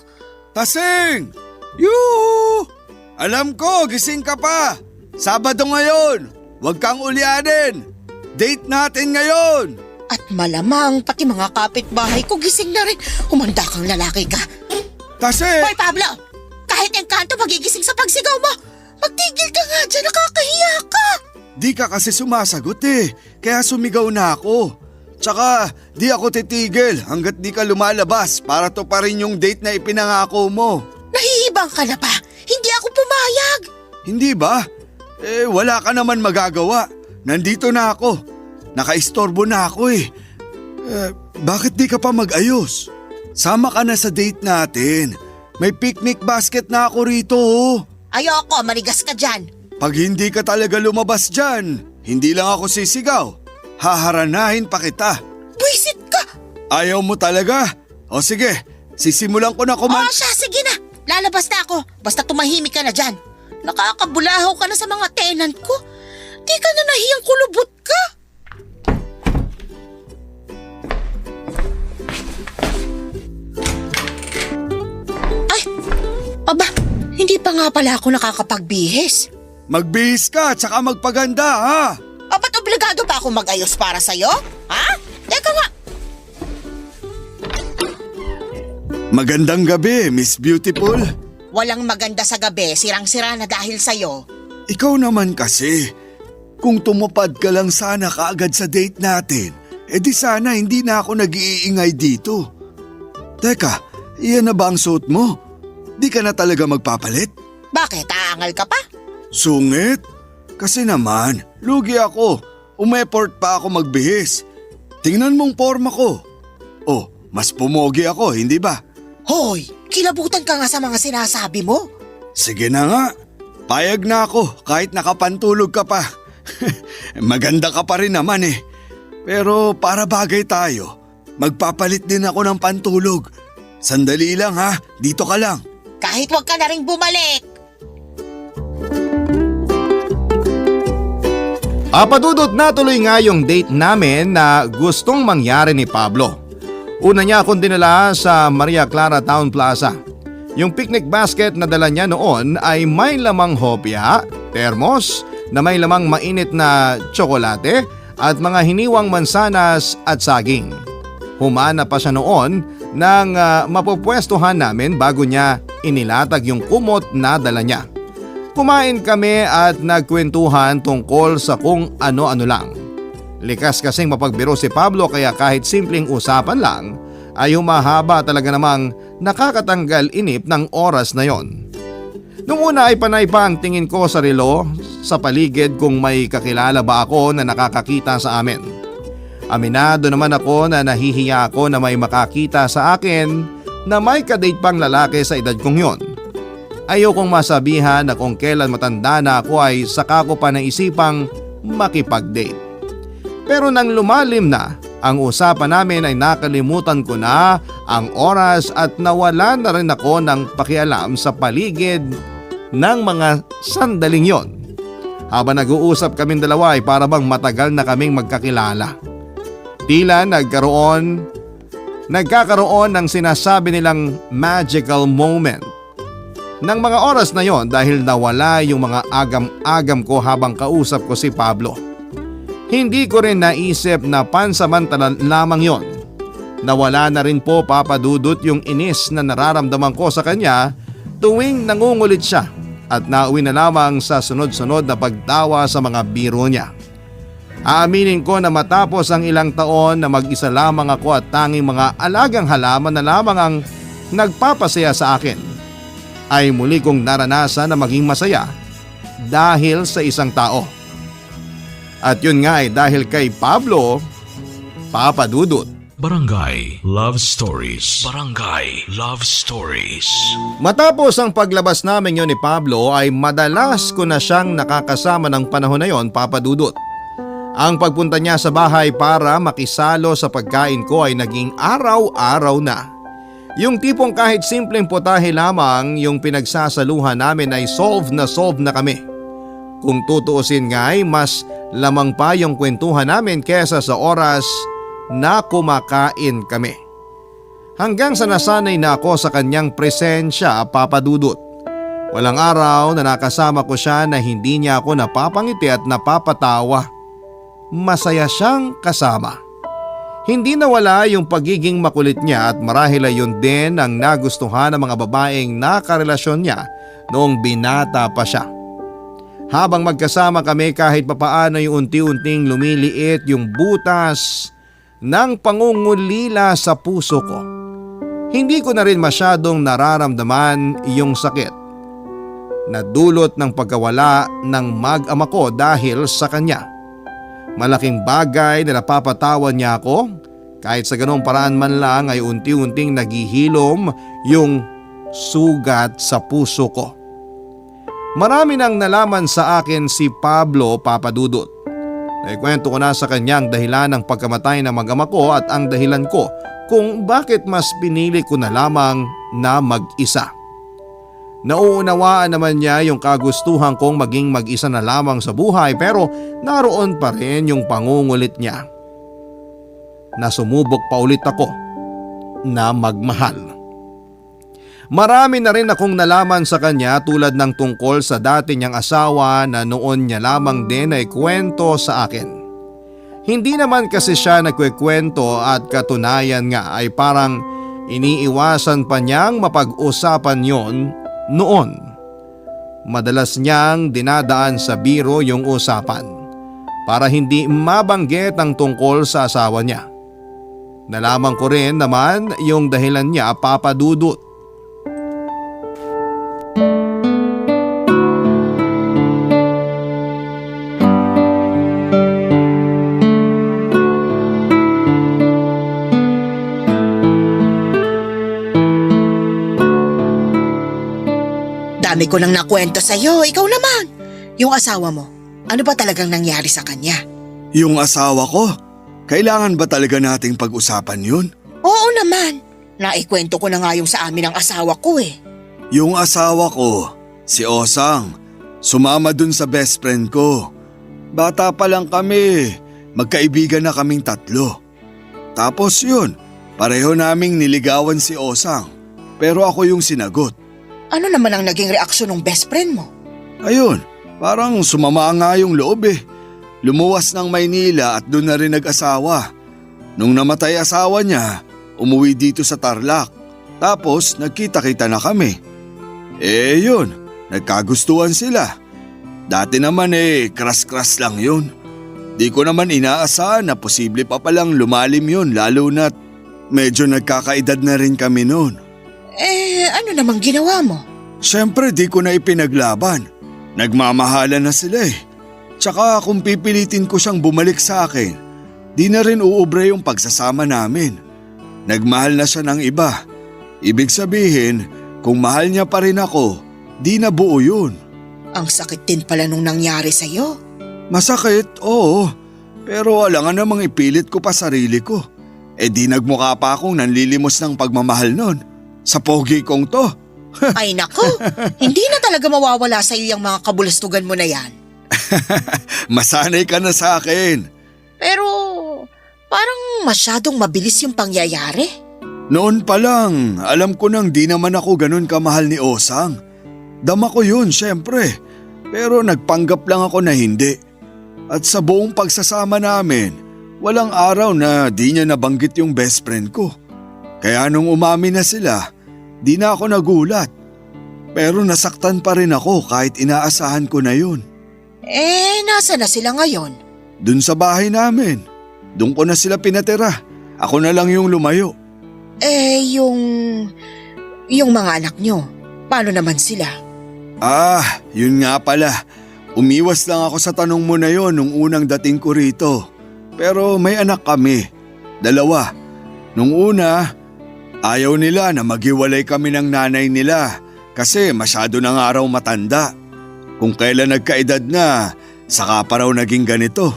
Tasing! Yoo! Alam ko, gising ka pa! Sabado ngayon! Huwag kang ulyanin! Date natin ngayon! At malamang pati mga kapitbahay ko gising na rin. Humanda kang lalaki ka. Tasing! Hoy Pablo! Kahit engkanto magigising sa pagsigaw mo! Magtigil ka nga dyan, nakakahiya ka! Di ka kasi sumasagot kaya sumigaw na ako. Tsaka di ako titigil hanggat di ka lumalabas para to pa rin yung date na ipinangako mo. Nahihibang ka na ba? Hindi ako pumayag! Hindi ba? Wala ka naman magagawa. Nandito na ako. Nakaistorbo na ako bakit di ka pa mag-ayos? Sama ka na sa date natin. May picnic basket na ako rito Ayoko, manigas ka dyan. Pag hindi ka talaga lumabas dyan, hindi lang ako sisigaw. Haharanahin pa kita. Buisit ka! Ayaw mo talaga? O sige, sisimulan ko na Oo siya, sige na. Lalabas na ako. Basta tumahimik ka na dyan. Nakakabulahaw ka na sa mga tenant ko. Di ka na nahiyang kulubot ka. Ay! Aba, hindi pa nga pala ako nakakapagbihis. Magbihis ka tsaka magpaganda ha. Ba't obligado pa ako mag-ayos para sa'yo? Ha? Teka nga. Magandang gabi, Miss Beautiful. Walang maganda sa gabi, sirang-sira na dahil sa'yo. Ikaw naman kasi. Kung tumupad ka lang sana kaagad sa date natin, di sana hindi na ako nag-iingay dito. Teka, iyan na ba ang suot mo? Di ka na talaga magpapalit? Bakit? Aangal ka pa? Sungit? Kasi naman, lugi ako. Umeport pa ako magbihis. Tingnan mong forma ko. Oh, mas pumogi ako, hindi ba? Hoy, kilabutan ka nga sa mga sinasabi mo. Sige na nga. Payag na ako kahit nakapantulog ka pa. Maganda ka pa rin naman eh. Pero para bagay tayo, magpapalit din ako ng pantulog. Sandali lang ha, dito ka lang. Kahit wag ka na rin bumalik. Padudot na tuloy nga yung date namin na gustong mangyari ni Pablo. Una niya akong dinala sa Maria Clara Town Plaza. Yung picnic basket na dala niya noon ay may lamang hopya, termos na may lamang mainit na tsokolate at mga hiniwang mansanas at saging. Humana pa siya noon ng mapupwestuhan namin bago niya inilatag yung kumot na dala niya. Kumain kami at nagkwentuhan tungkol sa kung ano-ano lang. Likas kasing mapagbiro si Pablo kaya kahit simpleng usapan lang ay humahaba talaga namang nakakatanggal inip ng oras na yon. Nung una ay panay pa ang tingin ko sa relo sa paligid kung may kakilala ba ako na nakakakita sa amin. Aminado naman ako na nahihiya ako na may makakita sa akin na may kadate pang lalaki sa edad kong yon. Ayokong masabihan na kung kailan matanda na ako ay saka ko pa naisipang makipag-date. Pero nang lumalim na ang usapan namin ay nakalimutan ko na ang oras at nawala na rin ako ng pakialam sa paligid ng mga sandaling yon. Habang nag-uusap kaming dalawa ay para bang matagal na kaming magkakilala. Tila nagkakaroon ng sinasabi nilang magical moment. Nang mga oras na yon dahil nawala yung mga agam-agam ko habang kausap ko si Pablo. Hindi ko rin naisip na pansamantala lamang yon. Nawala na rin po papadudot yung inis na nararamdaman ko sa kanya tuwing nangungulit siya at nauwi na lamang sa sunod-sunod na pagtawa sa mga biro niya. Aaminin ko na matapos ang ilang taon na mag-isa lamang ako at tanging mga alagang halaman na lamang ang nagpapasaya sa akin, ay muli kong naranasan na maging masaya dahil sa isang tao. At yun nga ay dahil kay Pablo, Papa Dudut. Barangay Love Stories. Barangay Love Stories. Matapos ang paglabas namin yun ni Pablo ay madalas ko na siyang nakakasama ng panahon na yon, Papa Dudut. Ang pagpunta niya sa bahay para makisalo sa pagkain ko ay naging araw-araw na. Yung tipong kahit simpleng putahe lamang yung pinagsasaluhan namin ay solve na kami. Kung tutuusin nga ay mas lamang pa yung kwentuhan namin kesa sa oras na kumakain kami. Hanggang sa nasanay na ako sa kanyang presensya, Papa Dudut. Walang araw na nakasama ko siya na hindi niya ako napapangiti at napapatawa. Masaya siyang kasama. Hindi nawala yung pagiging makulit niya at marahil ay yun din ang nagustuhan ng mga babaeng nakarelasyon niya noong binata pa siya. Habang magkasama kami kahit papaano yung unti-unting lumiliit yung butas ng pangungulila sa puso ko. Hindi ko na rin masyadong nararamdaman yung sakit na dulot ng pagkawala ng mag-ama ko dahil sa kanya. Malaking bagay na napapatawan niya ako, kahit sa ganong paraan man lang ay unti-unting naghihilom yung sugat sa puso ko. Marami nang nalaman sa akin si Pablo, Papa Dudut. Naikwento ko na sa kanya ang dahilan ng pagkamatay ng mag-ama ko at ang dahilan ko kung bakit mas pinili ko na lamang na mag-isa. Nauunawaan naman niya yung kagustuhan kong maging mag-isa na lamang sa buhay pero naroon pa rin yung pangungulit niya. Nasumubok pa ulit ako na magmahal. Marami na rin akong nalaman sa kanya tulad ng tungkol sa dati niyang asawa na noon niya lamang din ay kwento sa akin. Hindi naman kasi siya nagkwekwento at katunayan nga ay parang iniiwasan pa niyang mapag-usapan yon noon. Madalas niyang dinadaan sa biro yung usapan para hindi mabanggit ang tungkol sa asawa niya. Nalaman ko rin naman yung dahilan niya, Papa Dudut. dami ko nang nakwento sa'yo. Ikaw naman, yung asawa mo, ano ba talagang nangyari sa kanya? Yung asawa ko? Kailangan ba talaga nating pag-usapan yun? Oo naman. Naikwento ko na nga yung sa amin ng asawa ko eh. Yung asawa ko, si Osang, sumama dun sa best friend ko. Bata pa lang kami, magkaibigan na kaming 3. Tapos yun, pareho naming niligawan si Osang, pero ako yung sinagot. Ano naman ang naging reaksyon ng best friend mo? Ayun, parang sumama nga yung loob eh. Lumuwas ng Maynila at doon na rin nag-asawa. Nung namatay asawa niya, umuwi dito sa Tarlac. Tapos nagkita-kita na kami. Yun, nagkagustuhan sila. Dati naman kras-kras lang yun. Di ko naman inaasahan na posible pa palang lumalim yun lalo na't medyo nagkakaedad na rin kami noon. Ano namang ginawa mo? Siyempre di ko na ipinaglaban. Nagmamahalan na sila eh. Tsaka kung pipilitin ko siyang bumalik sa akin, di na rin uubre yung pagsasama namin. Nagmahal na siya ng iba. Ibig sabihin, kung mahal niya pa rin ako, di na buo yun. Ang sakit din pala nung nangyari sa'yo. Masakit, oo. Pero alangan namang ipilit ko pa sarili ko. Di nagmukha pa akong nanlilimos ng pagmamahal nun. Sa pogi kong to. Ay nako, hindi na talaga mawawala sa'yo yung mga kabulastugan mo na yan. Masanay ka na sa akin. Pero parang masyadong mabilis yung pangyayari. Noon pa lang, alam ko nang di naman ako ganun kamahal ni Osang. Dama ko yun, syempre. Pero nagpanggap lang ako na hindi. At sa buong pagsasama namin, walang araw na di niya nabanggit yung best friend ko. Kaya nung umamin na sila, di na ako nagulat. Pero nasaktan pa rin ako kahit inaasahan ko na yun. Nasa na sila ngayon? Dun sa bahay namin. Dun ko na sila pinatira. Ako na lang yung lumayo. Yung mga anak nyo, paano naman sila? Yun nga pala. Umiwas lang ako sa tanong mo na yon nung unang dating ko rito. Pero may anak kami. 2. Nung una, ayaw nila na maghiwalay kami ng nanay nila kasi masyado na nga raw matanda. Kung kailan nagkaedad na, saka pa raw naging ganito.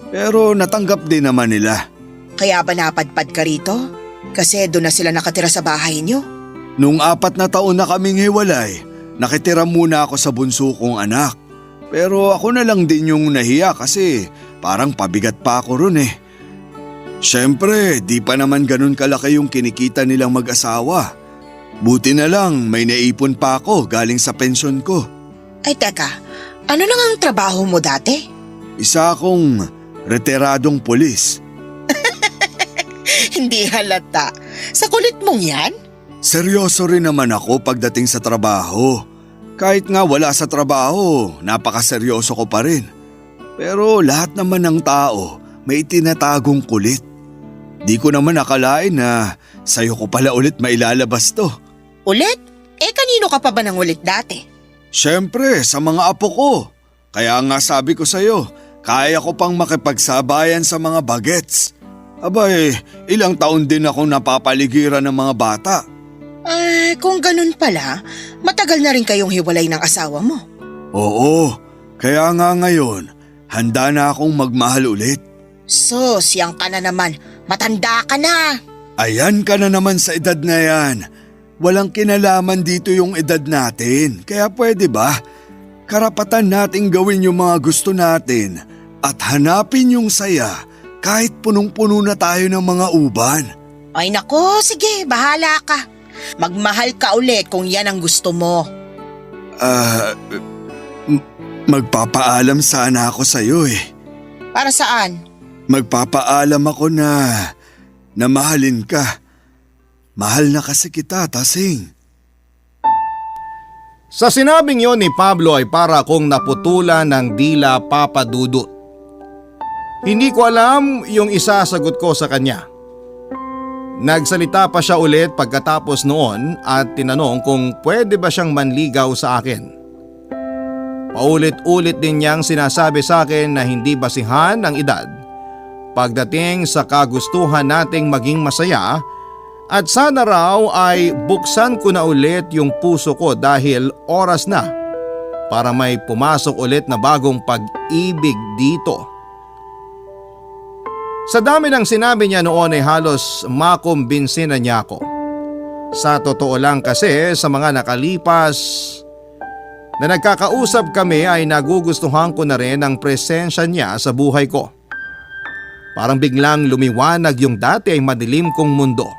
Pero natanggap din naman nila. Kaya ba napadpad ka rito? Kasi doon na sila nakatira sa bahay nyo? Nung 4 na taon na kaming hiwalay, nakitira muna ako sa bunso kong anak. Pero ako na lang din yung nahiya kasi parang pabigat pa ako ron eh. Siyempre, di pa naman ganun kalaki yung kinikita nilang mag-asawa. Buti na lang may naipon pa ako galing sa pensyon ko. Ay teka, ano nang ang trabaho mo dati? Isa akong retiradong pulis. Hindi halata. Sa kulit mong yan? Seryoso rin naman ako pagdating sa trabaho. Kahit nga wala sa trabaho, napakaseryoso ko pa rin. Pero lahat naman ng tao may tinatagong kulit. Di ko naman akalain na sa'yo ko pala ulit mailalabas to. Ulit? Kanino ka pa ba nang ulit dati? Siyempre, sa mga apo ko. Kaya nga sabi ko sa'yo, kaya ko pang makipagsabayan sa mga bagets. Abay, ilang taon din akong napapaligiran ng mga bata. Kung ganun pala, matagal na rin kayong hiwalay ng asawa mo. Oo, kaya nga ngayon, handa na akong magmahal ulit. Sus, yang ka na naman, matanda ka na. Ayan ka na naman sa edad na yan. Walang kinalaman dito yung edad natin, kaya pwede ba? Karapatan nating gawin yung mga gusto natin at hanapin yung saya kahit punong-puno na tayo ng mga uban. Ay nako, sige, bahala ka. Magmahal ka ulit kung yan ang gusto mo. Magpapaalam sana ako sa'yo eh. Para saan? Magpapaalam ako na mahalin ka. Mahal na kasi kita, Tasing. Sa sinabing yon ni Pablo ay para akong naputulan ng dila papadudot. Hindi ko alam yung isasagot ko sa kanya. Nagsalita pa siya ulit pagkatapos noon at tinanong kung pwede ba siyang manligaw sa akin. Paulit-ulit din niyang sinasabi sa akin na hindi basihan ang edad pagdating sa kagustuhan nating maging masaya At sana raw ay buksan ko na ulit yung puso ko dahil oras na para may pumasok ulit na bagong pag-ibig dito. Sa dami ng sinabi niya noon ay halos makumbinsin na niya ako. Sa totoo lang kasi sa mga nakalipas na nagkakausap kami ay nagugustuhan ko na rin ang presensya niya sa buhay ko. Parang biglang lumiwanag yung dati ay madilim kong mundo.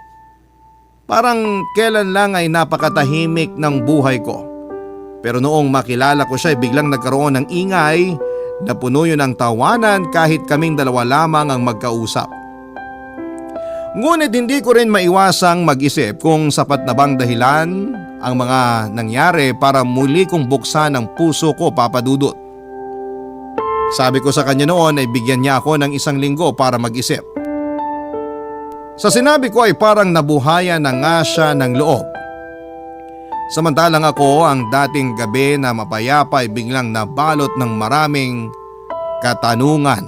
Parang kailan lang ay napakatahimik ng buhay ko. Pero noong makilala ko siya ay biglang nagkaroon ng ingay na puno yun ng tawanan kahit kaming dalawa lamang ang magkausap. Ngunit hindi ko rin maiwasang mag-isip kung sapat na bang dahilan ang mga nangyari para muli kong buksan ang puso ko, Papa Dudut. Sabi ko sa kanya noon ay bigyan niya ako ng 1 linggo para mag-isip. Sa sinabi ko ay parang nabuhayan na nga siya ng loob. Samantalang ako ang dating gabi na mapayapa ay biglang nabalot ng maraming katanungan.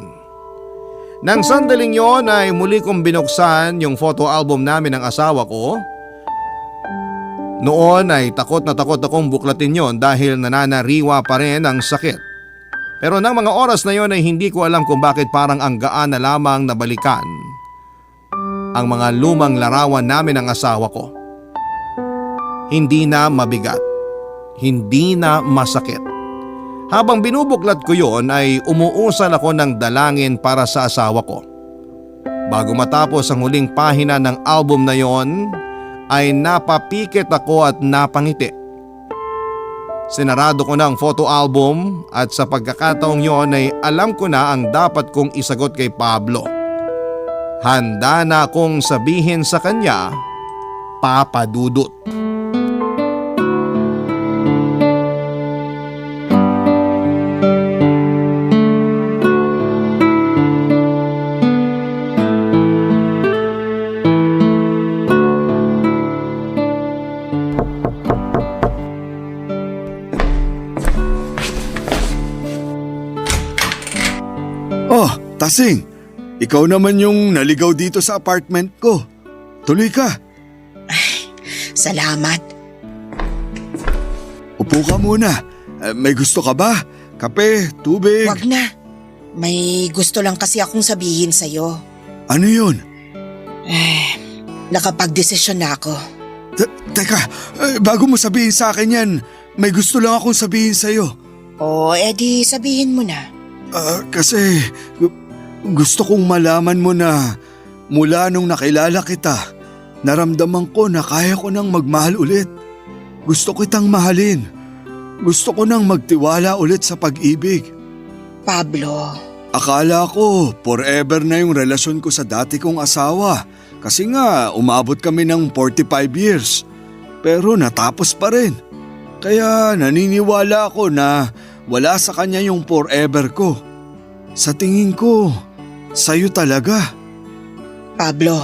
Nang sandaling yon ay muli kong binuksan yung photo album namin ng asawa ko. Noon ay takot na takot akong buklatin yon dahil nananariwa pa rin ang sakit. Pero nang mga oras na yon ay hindi ko alam kung bakit parang ang gaan na lamang nabalikan ang mga lumang larawan namin ng asawa ko. Hindi na mabigat, hindi na masakit. Habang binubuklat ko yon ay umuusal ako ng dalangin para sa asawa ko. Bago matapos ang huling pahina ng album na yon ay napapikit ako at napangiti. Sinarado ko na ang photo album at sa pagkakataong yon ay alam ko na ang dapat kong isagot kay Pablo. Handa na akong sabihin sa kanya, Papa Dudut. Oh, Tasing! Ikaw naman yung naligaw dito sa apartment ko. Tuloy ka. Salamat. Upo ka muna. May gusto ka ba? Kape, tubig? Wag na. May gusto lang kasi akong sabihin sa'yo. Ano yun? Nakapagdesisyon na ako. Teka, bago mo sabihin sa akin yan, may gusto lang akong sabihin sa'yo. Edi sabihin mo na. Kasi gusto kong malaman mo na mula nung nakilala kita, naramdaman ko na kaya ko nang magmahal ulit. Gusto kitang mahalin. Gusto ko nang magtiwala ulit sa pag-ibig. Pablo. Akala ko forever na yung relasyon ko sa dati kong asawa. Kasi nga umabot kami ng 45 years. Pero natapos pa rin. Kaya naniniwala ako na wala sa kanya yung forever ko. Sa tingin ko, sa'yo talaga. Pablo,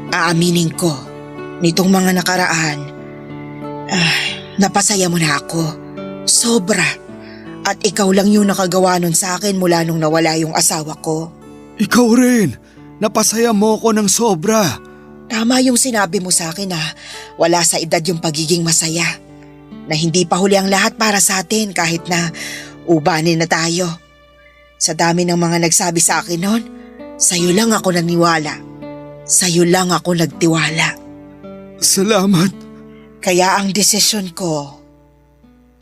aaminin ko, nitong mga nakaraan, napasaya mo na ako. Sobra. At ikaw lang yung nakagawa nun sa akin mula nung nawala yung asawa ko. Ikaw rin. Napasaya mo ko ng sobra. Tama yung sinabi mo sa akin na wala sa edad yung pagiging masaya. Na hindi pa huli ang lahat para sa atin kahit na ubanin na tayo. Sa dami ng mga nagsabi sa akin noon, sa'yo lang ako naniwala. Sa'yo lang ako nagtiwala. Salamat. Kaya ang desisyon ko,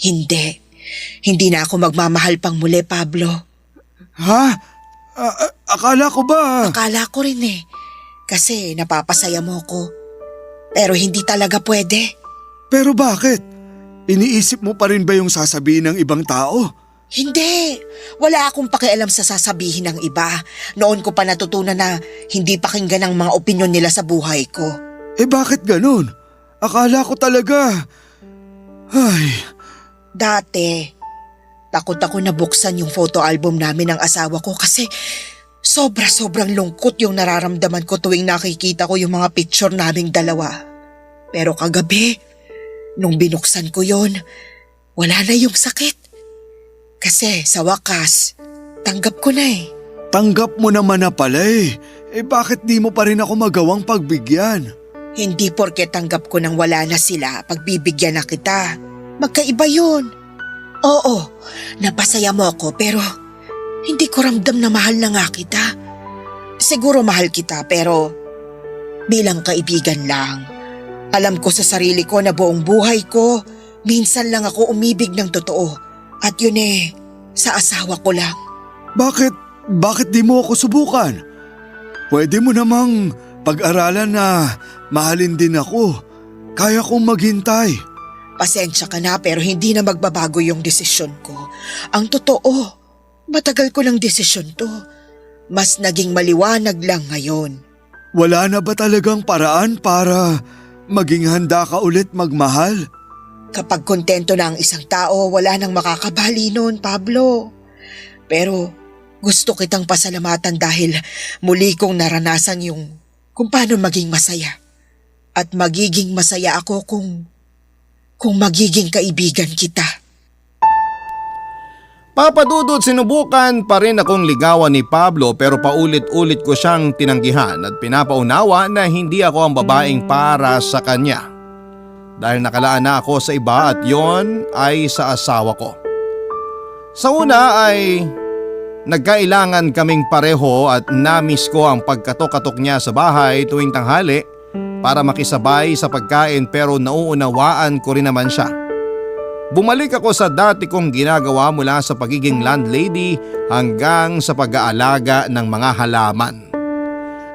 hindi. Hindi na ako magmamahal pang muli, Pablo. Ha? Akala ko ba? Akala ko rin eh. Kasi napapasaya mo ko. Pero hindi talaga pwede. Pero bakit? Iniisip mo pa rin ba yung sasabihin ng ibang tao? Hindi. Wala akong pakialam sa sasabihin ng iba. Noon ko pa natutunan na hindi pakinggan ang mga opinyon nila sa buhay ko. Bakit ganun? Akala ko talaga. Ay. Dati, takot ako na buksan yung photo album namin ng asawa ko kasi sobrang lungkot yung nararamdaman ko tuwing nakikita ko yung mga picture naming dalawa. Pero kagabi, nung binuksan ko yon, wala na yung sakit. Kasi sa wakas, tanggap ko na eh. Tanggap mo naman na pala eh. bakit di mo pa rin ako magawang pagbigyan? Hindi porke tanggap ko nang wala na sila, pagbibigyan na kita. Magkaiba yun. Oo, napasaya mo ako pero hindi ko ramdam na mahal na nga kita. Siguro mahal kita pero bilang kaibigan lang. Alam ko sa sarili ko na buong buhay ko, minsan lang ako umibig ng totoo. At yun sa asawa ko lang. Bakit di mo ako subukan? Pwede mo namang pag-aralan na mahalin din ako. Kaya kong maghintay. Pasensya ka na pero hindi na magbabago yung desisyon ko. Ang totoo, matagal ko ng desisyon to. Mas naging maliwanag lang ngayon. Wala na ba talagang paraan para maging handa ka ulit magmahal? Kapag kontento na ang isang tao, wala nang makakabali noon, Pablo. Pero gusto kitang pasalamatan dahil muli kong naranasan yung kung paano maging masaya. At magiging masaya ako kung magiging kaibigan kita. Papa Dudut, sinubukan pa rin akong ligawan ni Pablo pero paulit-ulit ko siyang tinanggihan at pinapaunawa na hindi ako ang babaeng para sa kanya. Dahil nakalaan na ako sa iba at yon ay sa asawa ko. Sa una ay nagkailangan kaming pareho at namiss ko ang pagkatok-katok niya sa bahay tuwing tanghali para makisabay sa pagkain pero nauunawaan ko rin naman siya. Bumalik ako sa dati kong ginagawa mula sa pagiging landlady hanggang sa pag-aalaga ng mga halaman.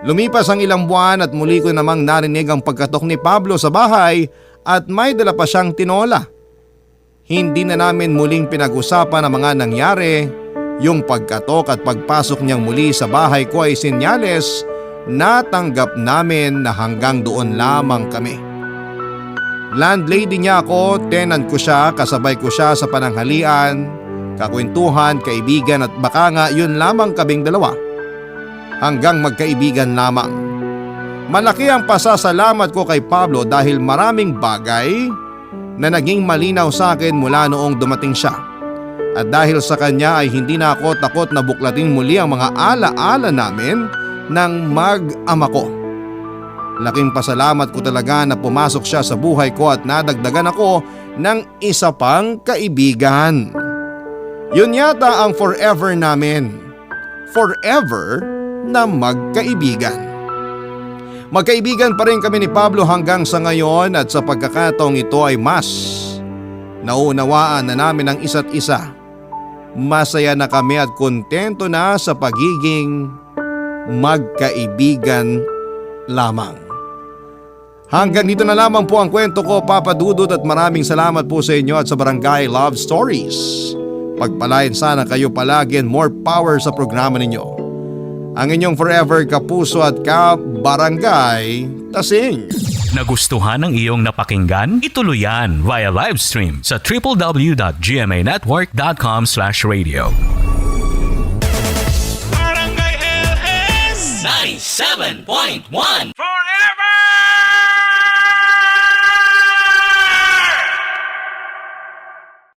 Lumipas ang ilang buwan at muli ko namang narinig ang pagkatok ni Pablo sa bahay at may dala pa siyang tinola. Hindi na namin muling pinag-usapan ang mga nangyari. Yung pagkatok at pagpasok niyang muli sa bahay ko ay senyales na tanggap namin na hanggang doon lamang kami. Landlady niya ako, tenant ko siya, kasabay ko siya sa pananghalian, kakwentuhan, kaibigan at baka nga yun lamang kaming dalawa. Hanggang magkaibigan lamang. Malaki ang pasasalamat ko kay Pablo dahil maraming bagay na naging malinaw sa akin mula noong dumating siya. At dahil sa kanya ay hindi na ako takot na buklatin muli ang mga ala-ala namin ng mag-ama ko. Laking pasalamat ko talaga na pumasok siya sa buhay ko at nadagdagan ako ng isa pang kaibigan. Yun yata ang forever namin. Forever na magkaibigan. Magkaibigan pa rin kami ni Pablo hanggang sa ngayon at sa pagkakataong ito ay mas nauunawaan na namin ang isa't isa. Masaya na kami at kontento na sa pagiging magkaibigan lamang. Hanggang dito na lamang po ang kwento ko, Papa Dudut, at maraming salamat po sa inyo at sa Barangay Love Stories. Pagpalain sana kayo palagi and more power sa programa ninyo. Ang inyong forever kapuso at ka-barangay Tasing. Nagustuhan ng iyong napakinggan? Ituloy yan via live stream sa www.gmanetwork.com/radio. Barangay LS 97.1 Forever